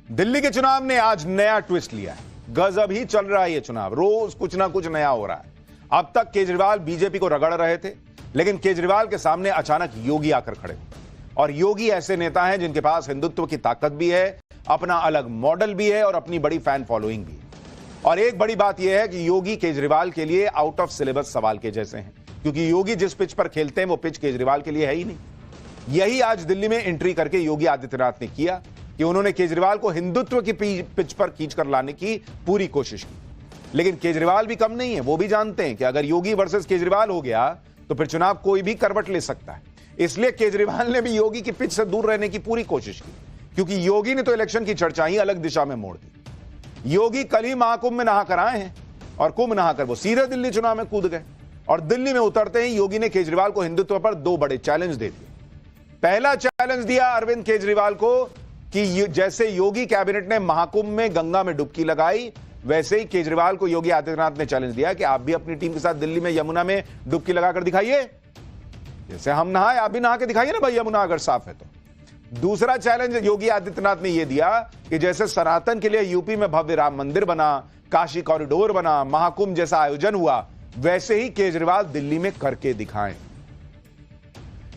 दिल्ली के चुनाव ने आज नया ट्विस्ट लिया है। गजब ही चल रहा है ये चुनाव, रोज कुछ ना कुछ नया हो रहा है। अब तक केजरीवाल बीजेपी को रगड़ रहे थे, लेकिन केजरीवाल के सामने अचानक योगी आकर खड़े हुए। और योगी ऐसे नेता हैं जिनके पास हिंदुत्व की ताकत भी है, अपना अलग मॉडल भी है और अपनी बड़ी फैन फॉलोइंग भी है। और एक बड़ी बात यह है कि योगी केजरीवाल के लिए आउट ऑफ सिलेबस सवाल के जैसे हैं, क्योंकि योगी जिस पिच पर खेलते हैं वो पिच केजरीवाल के लिए है ही नहीं। यही आज दिल्ली में एंट्री करके योगी आदित्यनाथ ने किया कि उन्होंने केजरीवाल को हिंदुत्व की पिच पर खींचकर लाने की पूरी कोशिश की। लेकिन केजरीवाल भी कम नहीं है, वो भी जानते हैं कि अगर योगी वर्सेस केजरीवाल हो गया तो फिर चुनाव कोई भी करवट ले सकता है। इसलिए केजरीवाल ने भी योगी की पिच से दूर रहने की पूरी कोशिश की, क्योंकि योगी ने तो इलेक्शन की चर्चा ही अलग दिशा में मोड़ दी। योगी कल ही महाकुंभ में नहाकर आए हैं और कुंभ नहाकर वो सीधे दिल्ली चुनाव में कूद गए। और दिल्ली में उतरते ही योगी ने केजरीवाल को हिंदुत्व पर दो बड़े चैलेंज दे दिए। पहला चैलेंज दिया अरविंद केजरीवाल को कि जैसे योगी कैबिनेट ने महाकुंभ में गंगा में डुबकी लगाई, वैसे ही केजरीवाल को योगी आदित्यनाथ ने चैलेंज दिया कि आप भी अपनी टीम के साथ दिल्ली में यमुना में डुबकी लगाकर दिखाइए। जैसे हम नहाए आप भी नहा के दिखाइए ना भाई, यमुना अगर साफ है तो। दूसरा चैलेंज योगी आदित्यनाथ ने यह दिया कि जैसे सनातन के लिए यूपी में भव्य राम मंदिर बना, काशी कॉरिडोर बना, महाकुंभ जैसा आयोजन हुआ, वैसे ही केजरीवाल दिल्ली में करके दिखाएं।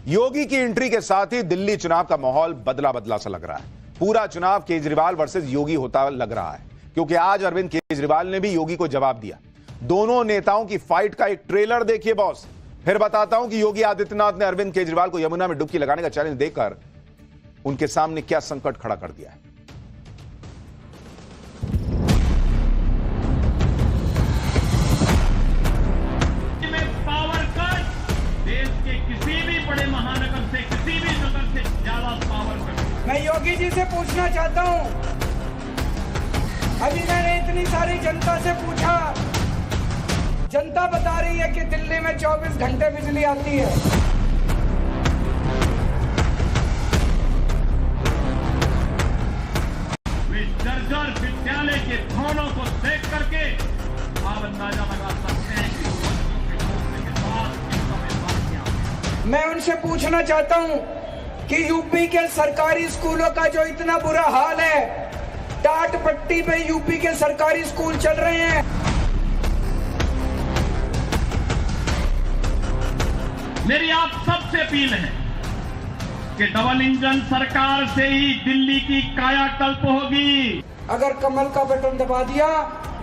योगी की एंट्री के साथ ही दिल्ली चुनाव का माहौल बदला बदला सा लग रहा है। पूरा चुनाव केजरीवाल वर्सेस योगी होता लग रहा है, क्योंकि आज अरविंद केजरीवाल ने भी योगी को जवाब दिया। दोनों नेताओं की फाइट का एक ट्रेलर देखिए बॉस, फिर बताता हूं कि योगी आदित्यनाथ ने अरविंद केजरीवाल को यमुना में डुबकी लगाने का चैलेंज देकर उनके सामने क्या संकट खड़ा कर दिया है। पावर कट, देश के किसी भी बड़े महानगर से, किसी भी नगर से ज्यादा पावर कट। मैं योगी जी से पूछना चाहता हूं, अभी मैंने इतनी सारी जनता से पूछा, जनता बता रही है कि दिल्ली में 24 घंटे बिजली आती है। वे जर्जर विद्यालय के भवनों को देख करके आप अंदाजा लगा सकते हैं कि के साथ मैं उनसे पूछना चाहता हूं कि यूपी के सरकारी स्कूलों का जो इतना बुरा हाल है, टाट पट्टी पे यूपी के सरकारी स्कूल चल रहे हैं। मेरी आप सबसे अपील है कि डबल इंजन सरकार से ही दिल्ली की कायाकल्प होगी। अगर कमल का बटन दबा दिया,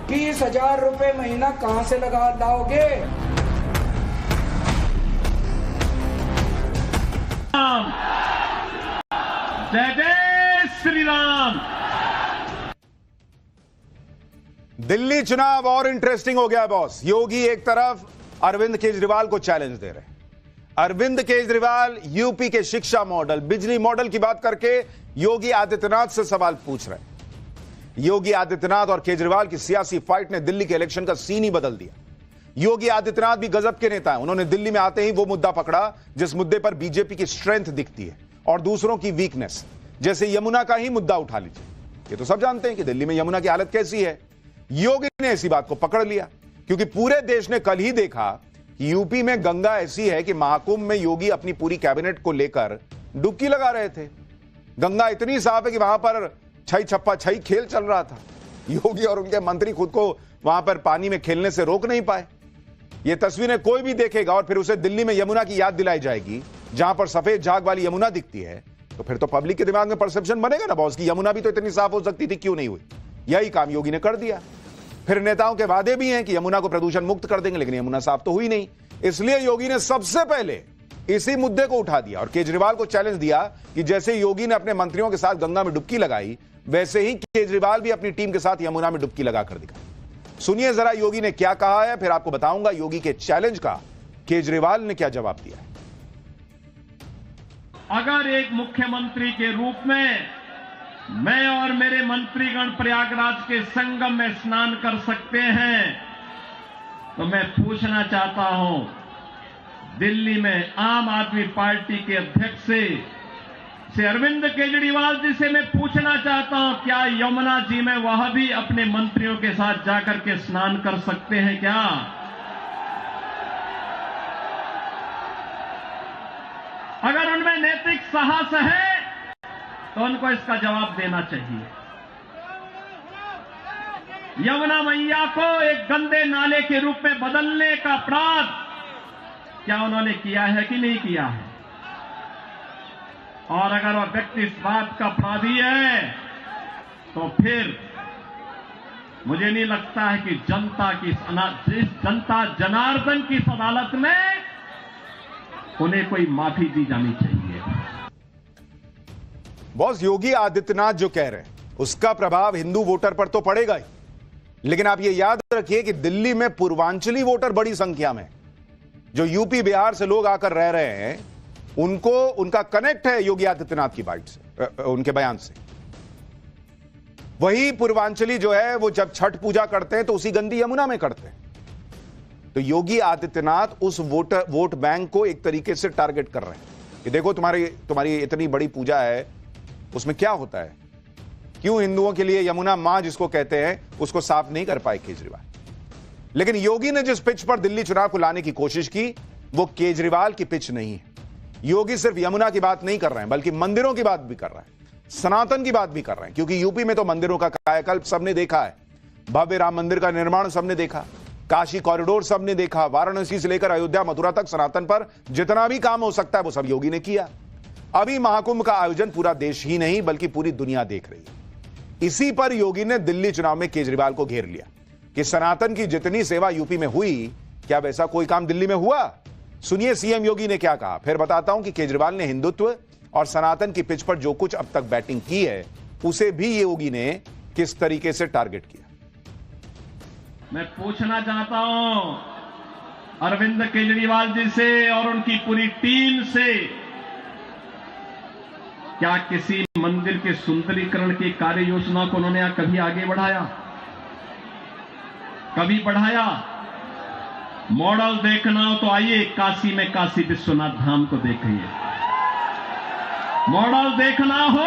20,000 रुपए महीना कहां से लगा लाओगे? जय जय श्री राम। दिल्ली चुनाव और इंटरेस्टिंग हो गया बॉस। योगी एक तरफ अरविंद केजरीवाल को चैलेंज दे रहे हैं। अरविंद केजरीवाल यूपी के शिक्षा मॉडल, बिजली मॉडल की बात करके योगी आदित्यनाथ से सवाल पूछ रहे हैं। योगी आदित्यनाथ और केजरीवाल की सियासी फाइट ने दिल्ली के इलेक्शन का सीन ही बदल दिया। योगी आदित्यनाथ भी गजब के नेता हैं। उन्होंने दिल्ली में आते ही वो मुद्दा पकड़ा जिस मुद्दे पर बीजेपी की स्ट्रेंथ दिखती है और दूसरों की वीकनेस, जैसे यमुना का ही मुद्दा उठा लीजिए। ये तो सब जानते हैं कि दिल्ली में यमुना की हालत कैसी है। योगी ने ऐसी बात को पकड़ लिया, क्योंकि पूरे देश ने कल ही देखा कि यूपी में गंगा ऐसी है कि महाकुंभ में योगी अपनी पूरी कैबिनेट को लेकर डुबकी लगा रहे थे। गंगा इतनी साफ है कि वहां पर छई छप्पा छई खेल चल रहा था। योगी और उनके मंत्री खुद को वहां पर पानी में खेलने से रोक नहीं पाए। ये तस्वीरें कोई भी देखेगा और फिर उसे दिल्ली में यमुना की याद दिलाई जाएगी, जहां पर सफेद झाग वाली यमुना दिखती है, तो फिर तो पब्लिक के दिमाग में परसेप्शन बनेगा ना बॉस की यमुना भी तो इतनी साफ हो सकती थी, क्यों नहीं हुई। यही काम योगी ने कर दिया। फिर नेताओं के वादे भी हैं कि यमुना को प्रदूषण मुक्त कर देंगे, लेकिन यमुना साफ तो हुई नहीं। इसलिए योगी ने सबसे पहले इसी मुद्दे को उठा दिया और केजरीवाल को चैलेंज दिया कि जैसे योगी ने अपने मंत्रियों के साथ गंगा में डुबकी लगाई, वैसे ही केजरीवाल भी अपनी टीम के साथ यमुना में डुबकी लगाकर दिखाई। सुनिए जरा योगी ने क्या कहा है, फिर आपको बताऊंगा योगी के चैलेंज का केजरीवाल ने क्या जवाब दिया है। अगर एक मुख्यमंत्री के रूप में मैं और मेरे मंत्रीगण प्रयागराज के संगम में स्नान कर सकते हैं, तो मैं पूछना चाहता हूं दिल्ली में आम आदमी पार्टी के अध्यक्ष से अरविंद केजरीवाल जी से मैं पूछना चाहता हूं, क्या यमुना जी में वह भी अपने मंत्रियों के साथ जाकर के स्नान कर सकते हैं क्या? अगर उनमें नैतिक साहस है तो उनको इसका जवाब देना चाहिए। यमुना मैया को एक गंदे नाले के रूप में बदलने का अपराध क्या उन्होंने किया है कि नहीं किया है? और अगर वह व्यक्ति इस बात का अपराधी है तो फिर मुझे नहीं लगता है कि जनता जनार्दन की इस अदालत में उन्हें कोई माफी दी जानी चाहिए। बॉस, योगी आदित्यनाथ जो कह रहे हैं उसका प्रभाव हिंदू वोटर पर तो पड़ेगा ही, लेकिन आप ये याद रखिए कि दिल्ली में पूर्वांचली वोटर बड़ी संख्या में, जो यूपी बिहार से लोग आकर रह रहे हैं, उनका कनेक्ट है योगी आदित्यनाथ की बाइट से, उनके बयान से। वही पूर्वांचली जो है वो जब छठ पूजा करते हैं तो उसी गंदी यमुना में करते हैं। तो योगी आदित्यनाथ उस वोट बैंक को एक तरीके से टारगेट कर रहे हैं कि देखो तुम्हारी इतनी बड़ी पूजा है, उसमें क्या होता है, क्यों हिंदुओं के लिए यमुना मां जिसको कहते हैं उसको साफ नहीं कर पाए केजरीवाल। लेकिन योगी ने जिस पिच पर दिल्ली चुनाव को लाने की कोशिश की वो केजरीवाल की पिच नहीं है। योगी सिर्फ यमुना की बात नहीं कर रहे हैं, बल्कि मंदिरों की बात भी कर रहे हैं, सनातन की बात भी कर रहे हैं, क्योंकि यूपी में तो मंदिरों का कायाकल्प सबने देखा है, भव्य राम मंदिर का निर्माण सबने देखा, काशी कॉरिडोर सबने देखा, वाराणसी से लेकर अयोध्या मथुरा तक सनातन पर जितना भी काम हो सकता है वो सब योगी ने किया। अभी महाकुंभ का आयोजन पूरा देश ही नहीं बल्कि पूरी दुनिया देख रही है। इसी पर योगी ने दिल्ली चुनाव में केजरीवाल को घेर लिया कि सनातन की जितनी सेवा यूपी में हुई, क्या वैसा कोई काम दिल्ली में हुआ? सुनिए सीएम योगी ने क्या कहा, फिर बताता हूं कि केजरीवाल ने हिंदुत्व और सनातन की पिच पर जो कुछ अब तक बैटिंग की है उसे भी योगी ने किस तरीके से टारगेट किया। मैं पूछना चाहता हूं अरविंद केजरीवाल जी से और उनकी पूरी टीम से, क्या किसी मंदिर के सुंदरीकरण की कार्य योजना को उन्होंने कभी आगे बढ़ाया? कभी बढ़ाया? मॉडल देखना हो तो आइए काशी में काशी विश्वनाथ धाम को देखिए। मॉडल देखना हो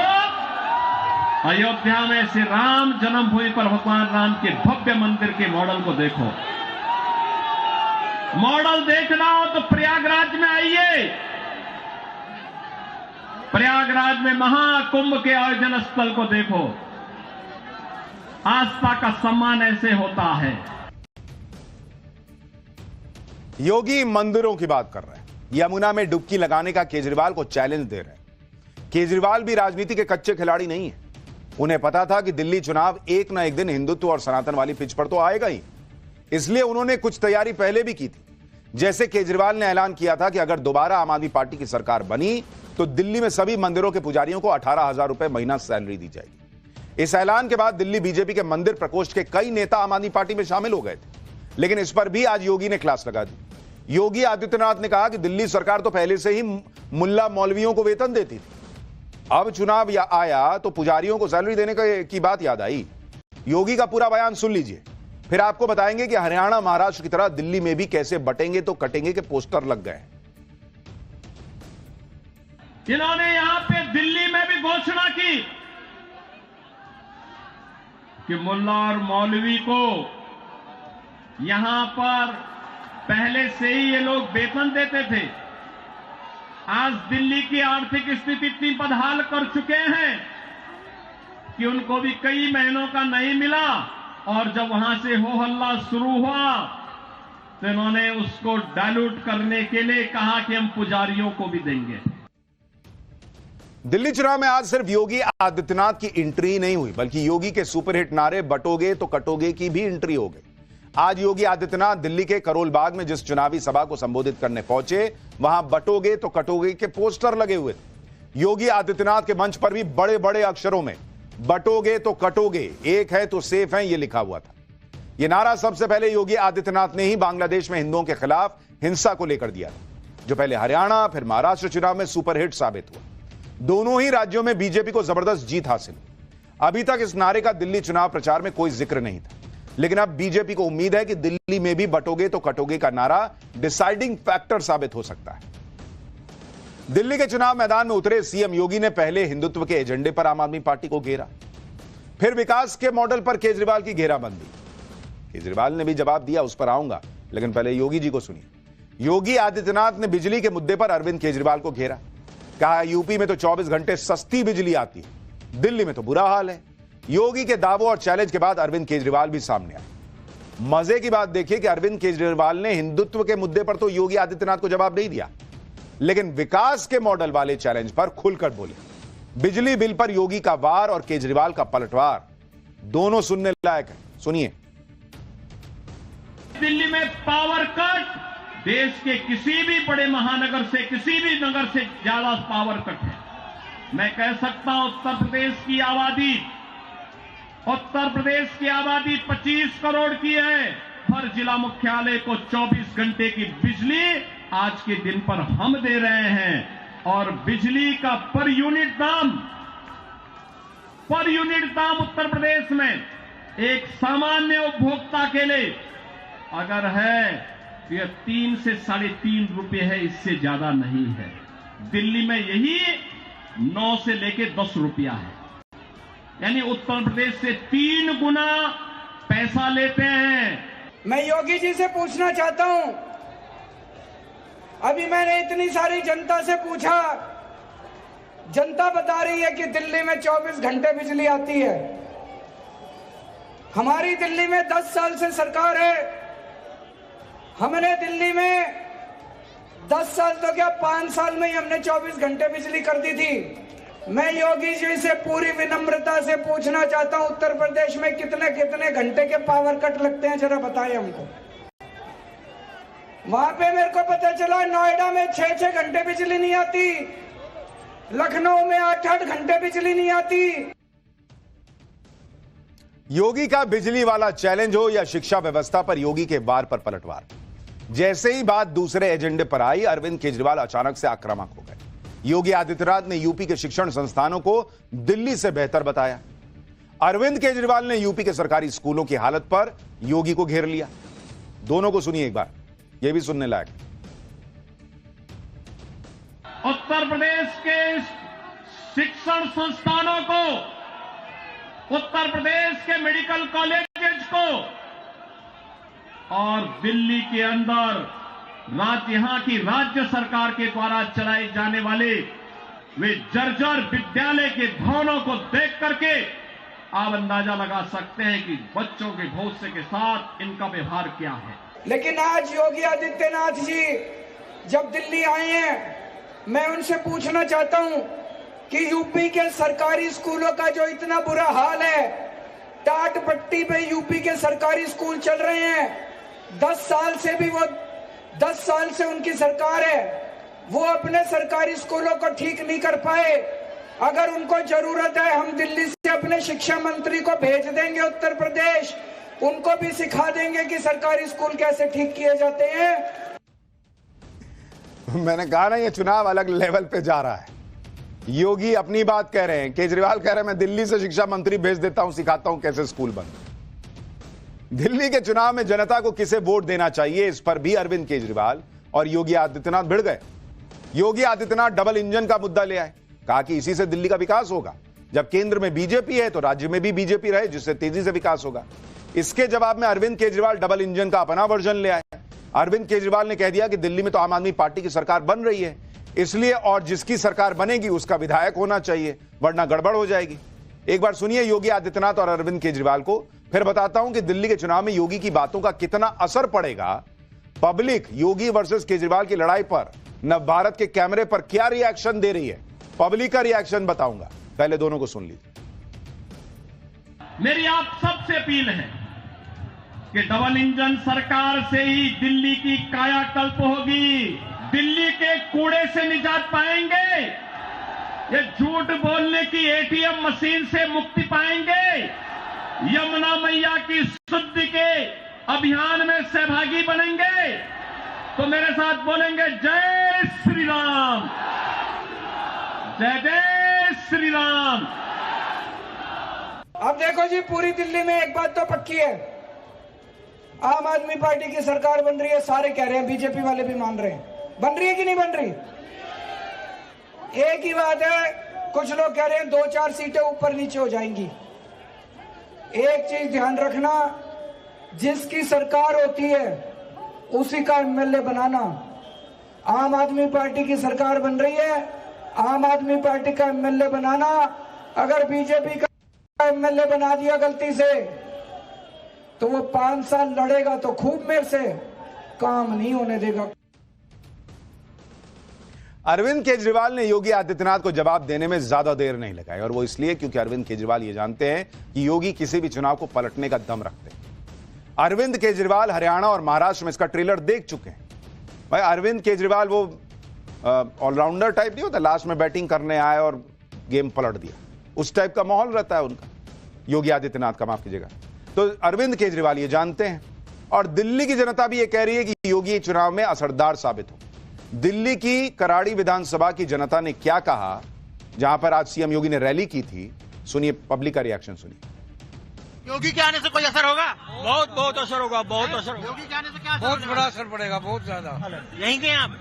अयोध्या में श्री राम जन्मभूमि पर भगवान राम के भव्य मंदिर के मॉडल को देखो। मॉडल देखना हो तो प्रयागराज में आइए। प्रयागराज में महाकुंभ के आयोजन स्थल को देखो। आस्था का सम्मान ऐसे होता है। योगी मंदिरों की बात कर रहे हैं, यमुना में डुबकी लगाने का केजरीवाल को चैलेंज दे रहे हैं। केजरीवाल भी राजनीति के कच्चे खिलाड़ी नहीं है। उन्हें पता था कि दिल्ली चुनाव एक ना एक दिन हिंदुत्व और सनातन वाली पिच पर तो आएगा ही, इसलिए उन्होंने कुछ तैयारी पहले भी की थी। जैसे केजरीवाल ने ऐलान किया था कि अगर दोबारा आम आदमी पार्टी की सरकार बनी तो दिल्ली में सभी मंदिरों के पुजारियों को 18,000 रुपए महीना सैलरी दी जाएगी। इस ऐलान के बाद दिल्ली बीजेपी के मंदिर प्रकोष्ठ के कई नेता आम आदमी पार्टी में शामिल हो गए थे, लेकिन इस पर भी आज योगी ने क्लास लगा दी। योगी आदित्यनाथ ने कहा कि दिल्ली सरकार तो पहले से ही मुल्ला मौलवियों को वेतन देती थी, अब चुनाव आया तो पुजारियों को सैलरी देने की बात याद आई। योगी का पूरा बयान सुन लीजिए, फिर आपको बताएंगे कि हरियाणा महाराष्ट्र की तरह दिल्ली में भी कैसे बटेंगे तो कटेंगे के पोस्टर लग गए। इन्होंने यहां पे दिल्ली में भी घोषणा की कि मुल्ला और मौलवी को यहां पर पहले से ही ये लोग वेतन देते थे। आज दिल्ली की आर्थिक स्थिति इतनी बदहाल कर चुके हैं कि उनको भी कई महीनों का नहीं मिला, और जब वहां से हो हल्ला शुरू हुआ तो इन्होंने उसको डाइल्यूट करने के लिए कहा कि हम पुजारियों को भी देंगे। दिल्ली चुनाव में आज सिर्फ योगी आदित्यनाथ की एंट्री नहीं हुई, बल्कि योगी के सुपरहिट नारे बटोगे तो कटोगे की भी एंट्री हो गई। आज योगी आदित्यनाथ दिल्ली के करोल बाग में जिस चुनावी सभा को संबोधित करने पहुंचे, वहां बटोगे तो कटोगे के पोस्टर लगे हुए थे। योगी आदित्यनाथ के मंच पर भी बड़े बड़े अक्षरों में बटोगे तो कटोगे, एक है तो सेफ है, यह लिखा हुआ था। यह नारा सबसे पहले योगी आदित्यनाथ ने ही बांग्लादेश में हिंदुओं के खिलाफ हिंसा को लेकर दिया था, जो पहले हरियाणा फिर महाराष्ट्र चुनाव में सुपरहिट साबित हुआ। दोनों ही राज्यों में बीजेपी को जबरदस्त जीत हासिल हुई। अभी तक इस नारे का दिल्ली चुनाव प्रचार में कोई जिक्र नहीं था, लेकिन अब बीजेपी को उम्मीद है कि दिल्ली में भी बटोगे तो कटोगे का नारा डिसाइडिंग फैक्टर साबित हो सकता है। दिल्ली के चुनाव मैदान में उतरे सीएम योगी ने पहले हिंदुत्व के एजेंडे पर आम आदमी पार्टी को घेरा, फिर विकास के मॉडल पर केजरीवाल की घेराबंदी। केजरीवाल ने भी जवाब दिया, उस पर आऊंगा, लेकिन पहले योगी जी को सुनिए। योगी आदित्यनाथ ने बिजली के मुद्दे पर अरविंद केजरीवाल को घेरा, कहा यूपी में तो 24 घंटे सस्ती बिजली आती है, दिल्ली में तो बुरा हाल है। योगी के दावों और चैलेंज के बाद अरविंद केजरीवाल भी सामने आए। मजे की बात देखिए कि अरविंद केजरीवाल ने हिंदुत्व के मुद्दे पर तो योगी आदित्यनाथ को जवाब नहीं दिया, लेकिन विकास के मॉडल वाले चैलेंज पर खुलकर बोले। बिजली बिल पर योगी का वार और केजरीवाल का पलटवार दोनों सुनने लायक है। सुनिए। दिल्ली में पावर कट देश के किसी भी बड़े महानगर से, किसी भी नगर से ज्यादा पावर कट है। मैं कह सकता हूं उत्तर प्रदेश की आबादी 25 करोड़ की है। हर जिला मुख्यालय को 24 घंटे की बिजली आज के दिन पर हम दे रहे हैं और बिजली का पर यूनिट दाम उत्तर प्रदेश में एक सामान्य उपभोक्ता के लिए अगर है तो यह 3 से 3.5 रुपए है, इससे ज्यादा नहीं है। दिल्ली में यही 9 से लेके 10 रुपया है, यानी उत्तर प्रदेश से 3 गुना पैसा लेते हैं। मैं योगी जी से पूछना चाहता हूं, अभी मैंने इतनी सारी जनता से पूछा, जनता बता रही है कि दिल्ली में 24 घंटे बिजली आती है। हमारी दिल्ली में 10 साल से सरकार है, हमने दिल्ली में 10 साल तो क्या 5 साल में ही हमने 24 घंटे बिजली कर दी थी। मैं योगी जी से पूरी विनम्रता से पूछना चाहता हूं, उत्तर प्रदेश में कितने कितने घंटे के पावर कट लगते हैं, जरा बताएं हमको। वहां पे मेरे को पता चला नोएडा में 6-6 घंटे बिजली नहीं आती, लखनऊ में 8-8 घंटे बिजली नहीं आती। योगी का बिजली वाला चैलेंज हो या शिक्षा व्यवस्था पर योगी के वार पर पलटवार, जैसे ही बात दूसरे एजेंडे पर आई, अरविंद केजरीवाल अचानक से आक्रामक हो गए। योगी आदित्यनाथ ने यूपी के शिक्षण संस्थानों को दिल्ली से बेहतर बताया। अरविंद केजरीवाल ने यूपी के सरकारी स्कूलों की हालत पर योगी को घेर लिया। दोनों को सुनिए एक बार, यह भी सुनने लायक। उत्तर प्रदेश के शिक्षण संस्थानों को, उत्तर प्रदेश के मेडिकल कॉलेजेस को और दिल्ली के अंदर यहां की राज्य सरकार के द्वारा चलाए जाने वाले वे जर्जर विद्यालय के भवनों को देख करके आप अंदाजा लगा सकते हैं कि बच्चों के भविष्य के साथ इनका व्यवहार क्या है। लेकिन आज योगी आदित्यनाथ जी जब दिल्ली आए हैं, मैं उनसे पूछना चाहता हूं कि यूपी के सरकारी स्कूलों का जो इतना बुरा हाल है, टाट पट्टी पे यूपी के सरकारी स्कूल चल रहे हैं। 10 साल से उनकी सरकार है, वो अपने सरकारी स्कूलों को ठीक नहीं कर पाए। अगर उनको जरूरत है, हम दिल्ली से अपने शिक्षा मंत्री को भेज देंगे उत्तर प्रदेश, उनको भी सिखा देंगे कि सरकारी स्कूल कैसे ठीक किए जाते हैं। मैंने कहा ना, ये चुनाव अलग लेवल पे जा रहा है। योगी अपनी बात कह रहे हैं, केजरीवाल कह रहे हैं मैं दिल्ली से शिक्षा मंत्री भेज देता हूं, सिखाता हूं कैसे स्कूल बंद। दिल्ली के चुनाव में जनता को किसे वोट देना चाहिए, इस पर भी अरविंद केजरीवाल और योगी आदित्यनाथ भिड़ गए। योगी आदित्यनाथ डबल इंजन का मुद्दा ले आए, कहा कि इसी से दिल्ली का विकास होगा। जब केंद्र में बीजेपी है तो राज्य में भी बीजेपी रहे, जिससे तेजी से विकास होगा। इसके जवाब में अरविंद केजरीवाल डबल इंजन का अपना वर्जन ले आए। अरविंद केजरीवाल ने कह दिया कि दिल्ली में तो आम आदमी पार्टी की सरकार बन रही है, इसलिए और जिसकी सरकार बनेगी उसका विधायक होना चाहिए, वरना गड़बड़ हो जाएगी। एक बार सुनिए योगी आदित्यनाथ और अरविंद केजरीवाल को, फिर बताता हूं कि दिल्ली के चुनाव में योगी की बातों का कितना असर पड़ेगा। पब्लिक योगी वर्सेस केजरीवाल की लड़ाई पर नव भारत के कैमरे पर क्या रिएक्शन दे रही है, पब्लिक का रिएक्शन बताऊंगा। पहले दोनों को सुन लीजिए। मेरी आप सबसे अपील है कि डबल इंजन सरकार से ही दिल्ली की कायाकल्प होगी। दिल्ली के कूड़े से निजात पाएंगे, ये झूठ बोलने की एटीएम मशीन से मुक्ति पाएंगे, यमुना मैया की शुद्धि के अभियान में सहभागी बनेंगे। तो मेरे साथ बोलेंगे जय श्री राम, जय जय श्री राम। अब देखो जी, पूरी दिल्ली में एक बात तो पक्की है, आम आदमी पार्टी की सरकार बन रही है। सारे कह रहे हैं, बीजेपी वाले भी मान रहे हैं। बन रही है कि नहीं बन रही? एक ही बात है, कुछ लोग कह रहे हैं 2-4 सीटें ऊपर नीचे हो जाएंगी। एक चीज ध्यान रखना, जिसकी सरकार होती है उसी का एमएलए बनाना। आम आदमी पार्टी की सरकार बन रही है, आम आदमी पार्टी का एमएलए बनाना। अगर बीजेपी का एमएलए बना दिया गलती से, तो वो 5 साल लड़ेगा तो खूब मेरे से, काम नहीं होने देगा। अरविंद केजरीवाल ने योगी आदित्यनाथ को जवाब देने में ज्यादा देर नहीं लगाई, और वो इसलिए क्योंकि अरविंद केजरीवाल ये जानते हैं कि योगी किसी भी चुनाव को पलटने का दम रखते हैं। अरविंद केजरीवाल हरियाणा और महाराष्ट्र में इसका ट्रेलर देख चुके हैं। भाई अरविंद केजरीवाल वो ऑलराउंडर टाइप नहीं होता, लास्ट में बैटिंग करने आए और गेम पलट दिया, उस टाइप का माहौल रहता है उनका, योगी आदित्यनाथ का, माफ कीजिएगा। तो अरविंद केजरीवाल ये जानते हैं, और दिल्ली की जनता भी ये कह रही है कि योगी चुनाव में असरदार साबित हो। दिल्ली की कराड़ी विधानसभा की जनता ने क्या कहा, जहां पर आज सीएम योगी ने रैली की थी, सुनिए पब्लिक का रिएक्शन सुनिए। योगी के आने से कोई असर होगा? बहुत असर होगा, बहुत असर होगा। योगी के आने से क्या असर बहुत होगा? बड़ा असर पड़ेगा, बहुत ज्यादा। यहीं के आप?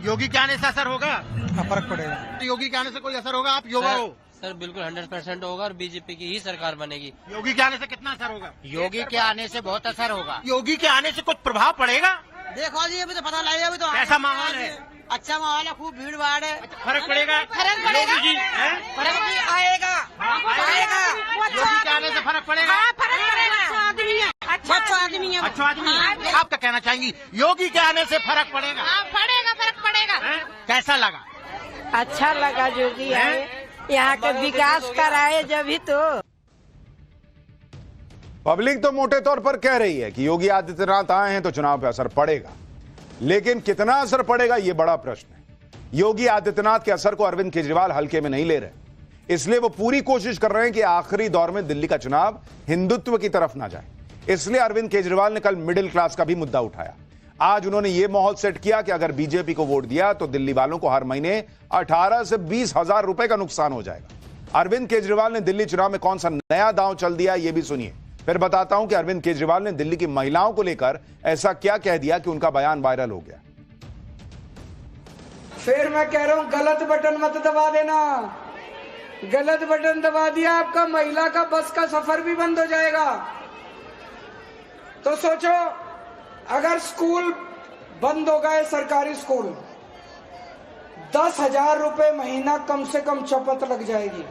योगी के आने से असर होगा? फर्क पड़ेगा। योगी के आने से कोई असर होगा? आप युवा हो। सर बिल्कुल 100% होगा, और बीजेपी की ही सरकार बनेगी। योगी के आने से कितना असर होगा? योगी के आने से बहुत असर होगा। योगी के आने से कुछ प्रभाव पड़ेगा? देखो जी, अभी तो पता लगेगा। अभी तो कैसा माहौल है? अच्छा माहौल है, खूब भीड़ भाड़ है। फर्क पड़ेगा? फर्क पड़ेगा, योगी जी, हैं? फर्क भी आएगा, आएगा। योगी के आने से फर्क पड़ेगा? फर्क पड़ेगा। अच्छा आदमी है, अच्छा आदमी है। अच्छा आदमी है। आप क्या कहना चाहेंगी? योगी के आने से फर्क पड़ेगा? पड़ेगा, फर्क पड़ेगा। हैं? कैसा लगा? अच्छा लगा योगी आए, यहाँ का विकास कराए जब ही तो। पब्लिक तो मोटे तौर पर कह रही है कि योगी आदित्यनाथ आए हैं तो चुनाव पर असर पड़ेगा, लेकिन कितना असर पड़ेगा यह बड़ा प्रश्न है। योगी आदित्यनाथ के असर को अरविंद केजरीवाल हल्के में नहीं ले रहे, इसलिए वो पूरी कोशिश कर रहे हैं कि आखिरी दौर में दिल्ली का चुनाव हिंदुत्व की तरफ ना जाए। इसलिए अरविंद केजरीवाल ने कल मिडिल क्लास का भी मुद्दा उठाया। आज उन्होंने यह माहौल सेट किया कि अगर बीजेपी को वोट दिया तो दिल्ली वालों को हर महीने 18 से 20 हजार रुपए का नुकसान हो जाएगा। अरविंद केजरीवाल ने दिल्ली चुनाव में कौन सा नया दांव चल दिया, यह भी सुनिए, फिर बताता हूं कि अरविंद केजरीवाल ने दिल्ली की महिलाओं को लेकर ऐसा क्या कह दिया कि उनका बयान वायरल हो गया। फिर मैं कह रहा हूं, गलत बटन मत दबा देना। गलत बटन दबा दिया, आपका महिला का बस का सफर भी बंद हो जाएगा। तो सोचो, अगर स्कूल बंद हो गए, सरकारी स्कूल, 10,000 रुपए महीना कम से कम चपत लग जाएगी।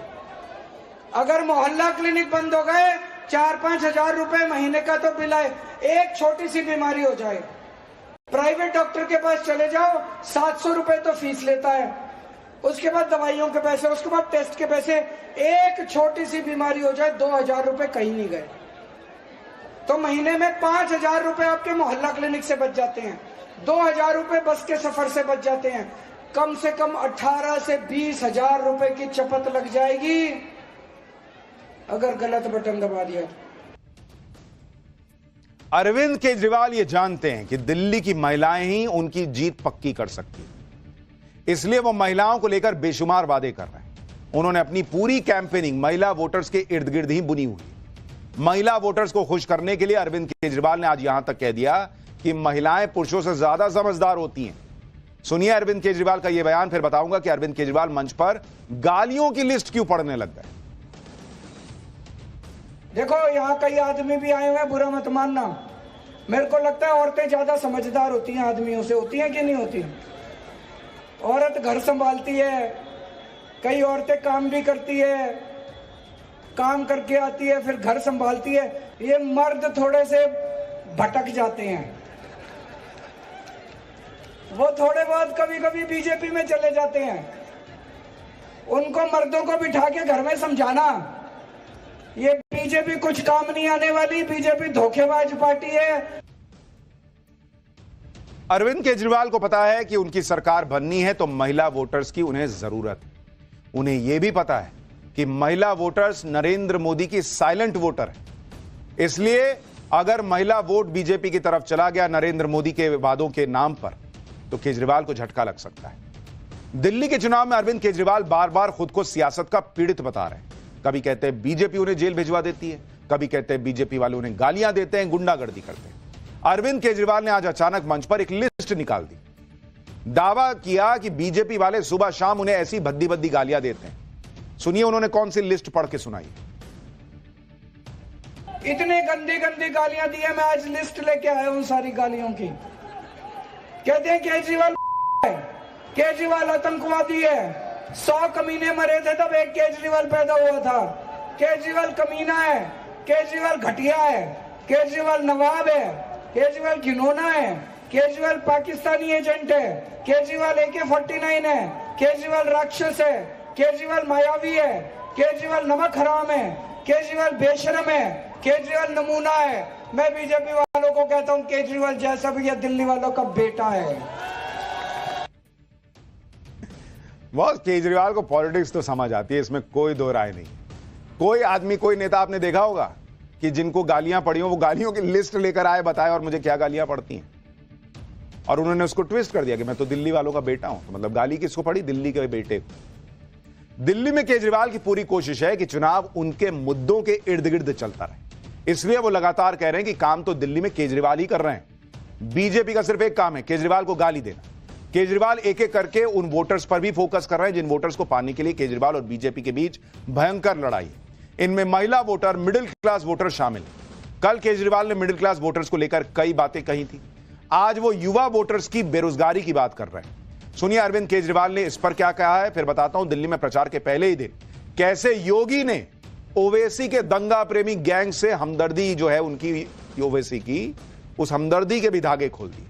अगर मोहल्ला क्लिनिक बंद हो गए, 4-5 हजार रुपए महीने का तो बिल आए। एक छोटी सी बीमारी हो जाए, प्राइवेट डॉक्टर के पास चले जाओ, 700 रुपए तो फीस लेता है, उसके बाद दवाइयों के पैसे, उसके बाद टेस्ट के पैसे। एक छोटी सी बीमारी हो जाए, 2,000 रुपए कहीं नहीं गए। तो महीने में 5,000 रुपए आपके मोहल्ला क्लिनिक से बच जाते हैं, 2,000 रुपए बस के सफर से बच जाते हैं। कम से कम 18 से 20 हजार रुपए की चपत लग जाएगी अगर गलत बटन दबा दिया। अरविंद केजरीवाल ये जानते हैं कि दिल्ली की महिलाएं ही उनकी जीत पक्की कर सकती हैं, इसलिए वो महिलाओं को लेकर बेशुमार वादे कर रहे हैं। उन्होंने अपनी पूरी कैंपेनिंग महिला वोटर्स के इर्द गिर्द ही बुनी हुई। महिला वोटर्स को खुश करने के लिए अरविंद केजरीवाल ने आज यहां तक कह दिया कि महिलाएं पुरुषों से ज्यादा समझदार होती हैं। सुनिए अरविंद केजरीवाल का यह बयान, फिर बताऊंगा कि अरविंद केजरीवाल मंच पर गालियों की लिस्ट क्यों पढ़ने लग गए। देखो, यहाँ कई आदमी भी आए हुए हैं, बुरा मत मानना। मेरे को लगता है औरतें ज्यादा समझदार होती हैं आदमियों से, होती हैं कि नहीं होती? औरत घर संभालती है, कई औरतें काम भी करती है, काम करके आती है, फिर घर संभालती है। ये मर्द थोड़े से भटक जाते हैं, वो थोड़े बहुत कभी कभी बीजेपी में चले जाते हैं। उनको मर्दों को बिठा के घर में समझाना, ये बीजेपी कुछ काम नहीं आने वाली, बीजेपी धोखेबाज पार्टी है। अरविंद केजरीवाल को पता है कि उनकी सरकार बननी है तो महिला वोटर्स की उन्हें जरूरत है। उन्हें यह भी पता है कि महिला वोटर्स नरेंद्र मोदी की साइलेंट वोटर है, इसलिए अगर महिला वोट बीजेपी की तरफ चला गया नरेंद्र मोदी के वादों के नाम पर, तो केजरीवाल को झटका लग सकता है। दिल्ली के चुनाव में अरविंद केजरीवाल बार बार खुद को सियासत का पीड़ित बता रहे हैं। कभी कहते हैं बीजेपी उन्हें जेल भिजवा देती है, कभी कहते हैं बीजेपी वाले उन्हें गालियां देते हैं, गुंडागर्दी करते हैं। अरविंद केजरीवाल ने आज अचानक मंच पर एक लिस्ट निकाल दी, दावा किया कि बीजेपी वाले सुबह शाम उन्हें ऐसी भद्दी भद्दी गालियां देते हैं। सुनिए उन्होंने कौन सी लिस्ट पढ़ के सुनाई। इतने गंदी गंदी गालियां दी है, मैं आज लिस्ट लेके आया हूं सारी गालियों की। कहते हैं केजरीवाल आतंकवादी है, 100 कमीने मरे थे तब एक केजरीवाल पैदा हुआ था। केजरीवाल कमीना है, केजरीवाल घटिया है, केजरीवाल नवाब है, केजरीवाल घिनौना है, केजरीवाल पाकिस्तानी एजेंट है, केजरीवाल AK-49 है, केजरीवाल राक्षस है, केजरीवाल मायावी है, केजरीवाल नमक हराम है, केजरीवाल बेशरम है, केजरीवाल नमूना है। मैं बीजेपी वालों को कहता हूं केजरीवाल जैसा भी है दिल्ली वालों का बेटा है। बॉस, केजरीवाल को पॉलिटिक्स तो समझ आती है, इसमें कोई दो राय नहीं। कोई आदमी, कोई नेता आपने देखा होगा कि जिनको गालियां पड़ी हो वो गालियों की लिस्ट लेकर आए, बताए और मुझे क्या गालियां पड़ती हैं, और उन्होंने उसको ट्विस्ट कर दिया कि मैं तो दिल्ली वालों का बेटा हूं। तो मतलब गाली किसको पड़ी? दिल्ली के बेटे को। दिल्ली में केजरीवाल की पूरी कोशिश है कि चुनाव उनके मुद्दों के इर्द गिर्द चलता रहे, इसलिए वो लगातार कह रहे हैं कि काम तो दिल्ली में केजरीवाल ही कर रहे हैं। बीजेपी का सिर्फ एक काम है, केजरीवाल को गाली देना। केजरीवाल एक एक करके उन वोटर्स पर भी फोकस कर रहे हैं जिन वोटर्स को पाने के लिए केजरीवाल और बीजेपी के बीच भयंकर लड़ाई है। इनमें महिला वोटर, मिडिल क्लास वोटर शामिल। कल केजरीवाल ने मिडिल क्लास वोटर्स को लेकर कई बातें कही थी, आज वो युवा वोटर्स की बेरोजगारी की बात कर रहे हैं। सुनिए अरविंद केजरीवाल ने इस पर क्या कहा है, फिर बताता हूं दिल्ली में प्रचार के पहले ही दिन कैसे योगी ने ओवैसी के दंगा प्रेमी गैंग से हमदर्दी जो है उनकी, ओवैसी की, उस हमदर्दी के भी धागे खोल दिए।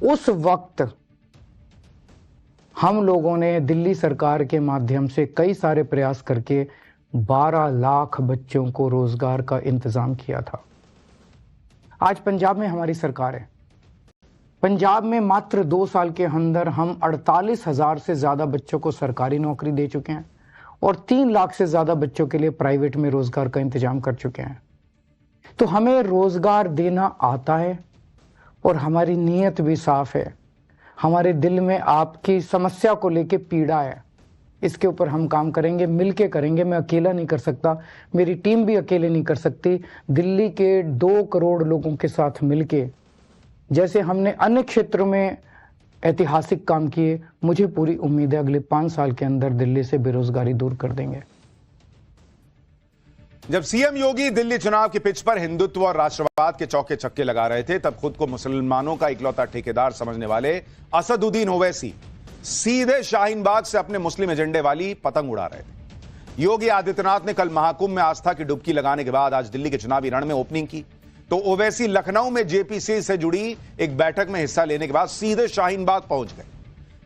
उस वक्त हम लोगों ने दिल्ली सरकार के माध्यम से कई सारे प्रयास करके 12 लाख बच्चों को रोजगार का इंतजाम किया था। आज पंजाब में हमारी सरकार है। पंजाब में मात्र 2 साल के अंदर हम 48,000 से ज्यादा बच्चों को सरकारी नौकरी दे चुके हैं और 3 लाख से ज्यादा बच्चों के लिए प्राइवेट में रोजगार का इंतजाम कर चुके हैं। तो हमें रोजगार देना आता है और हमारी नीयत भी साफ है। हमारे दिल में आपकी समस्या को लेके पीड़ा है, इसके ऊपर हम काम करेंगे, मिलके करेंगे। मैं अकेला नहीं कर सकता, मेरी टीम भी अकेले नहीं कर सकती। दिल्ली के 2 करोड़ लोगों के साथ मिलके, जैसे हमने अन्य क्षेत्रों में ऐतिहासिक काम किए, मुझे पूरी उम्मीद है अगले 5 साल के अंदर दिल्ली से बेरोजगारी दूर कर देंगे। जब सीएम योगी दिल्ली चुनाव की पिच पर हिंदुत्व और राष्ट्रवाद के चौके छक्के लगा रहे थे, तब खुद को मुसलमानों का इकलौता ठेकेदार समझने वाले असदुद्दीन ओवैसी सीधे शाहीन बाग से अपने मुस्लिम एजेंडे वाली पतंग उड़ा रहे थे। योगी आदित्यनाथ ने कल महाकुंभ में आस्था की डुबकी लगाने के बाद आज दिल्ली के चुनावी रण में ओपनिंग की, तो ओवैसी लखनऊ में जेपीसी से जुड़ी एक बैठक में हिस्सा लेने के बाद सीधे शाहीन बाग पहुंच गए।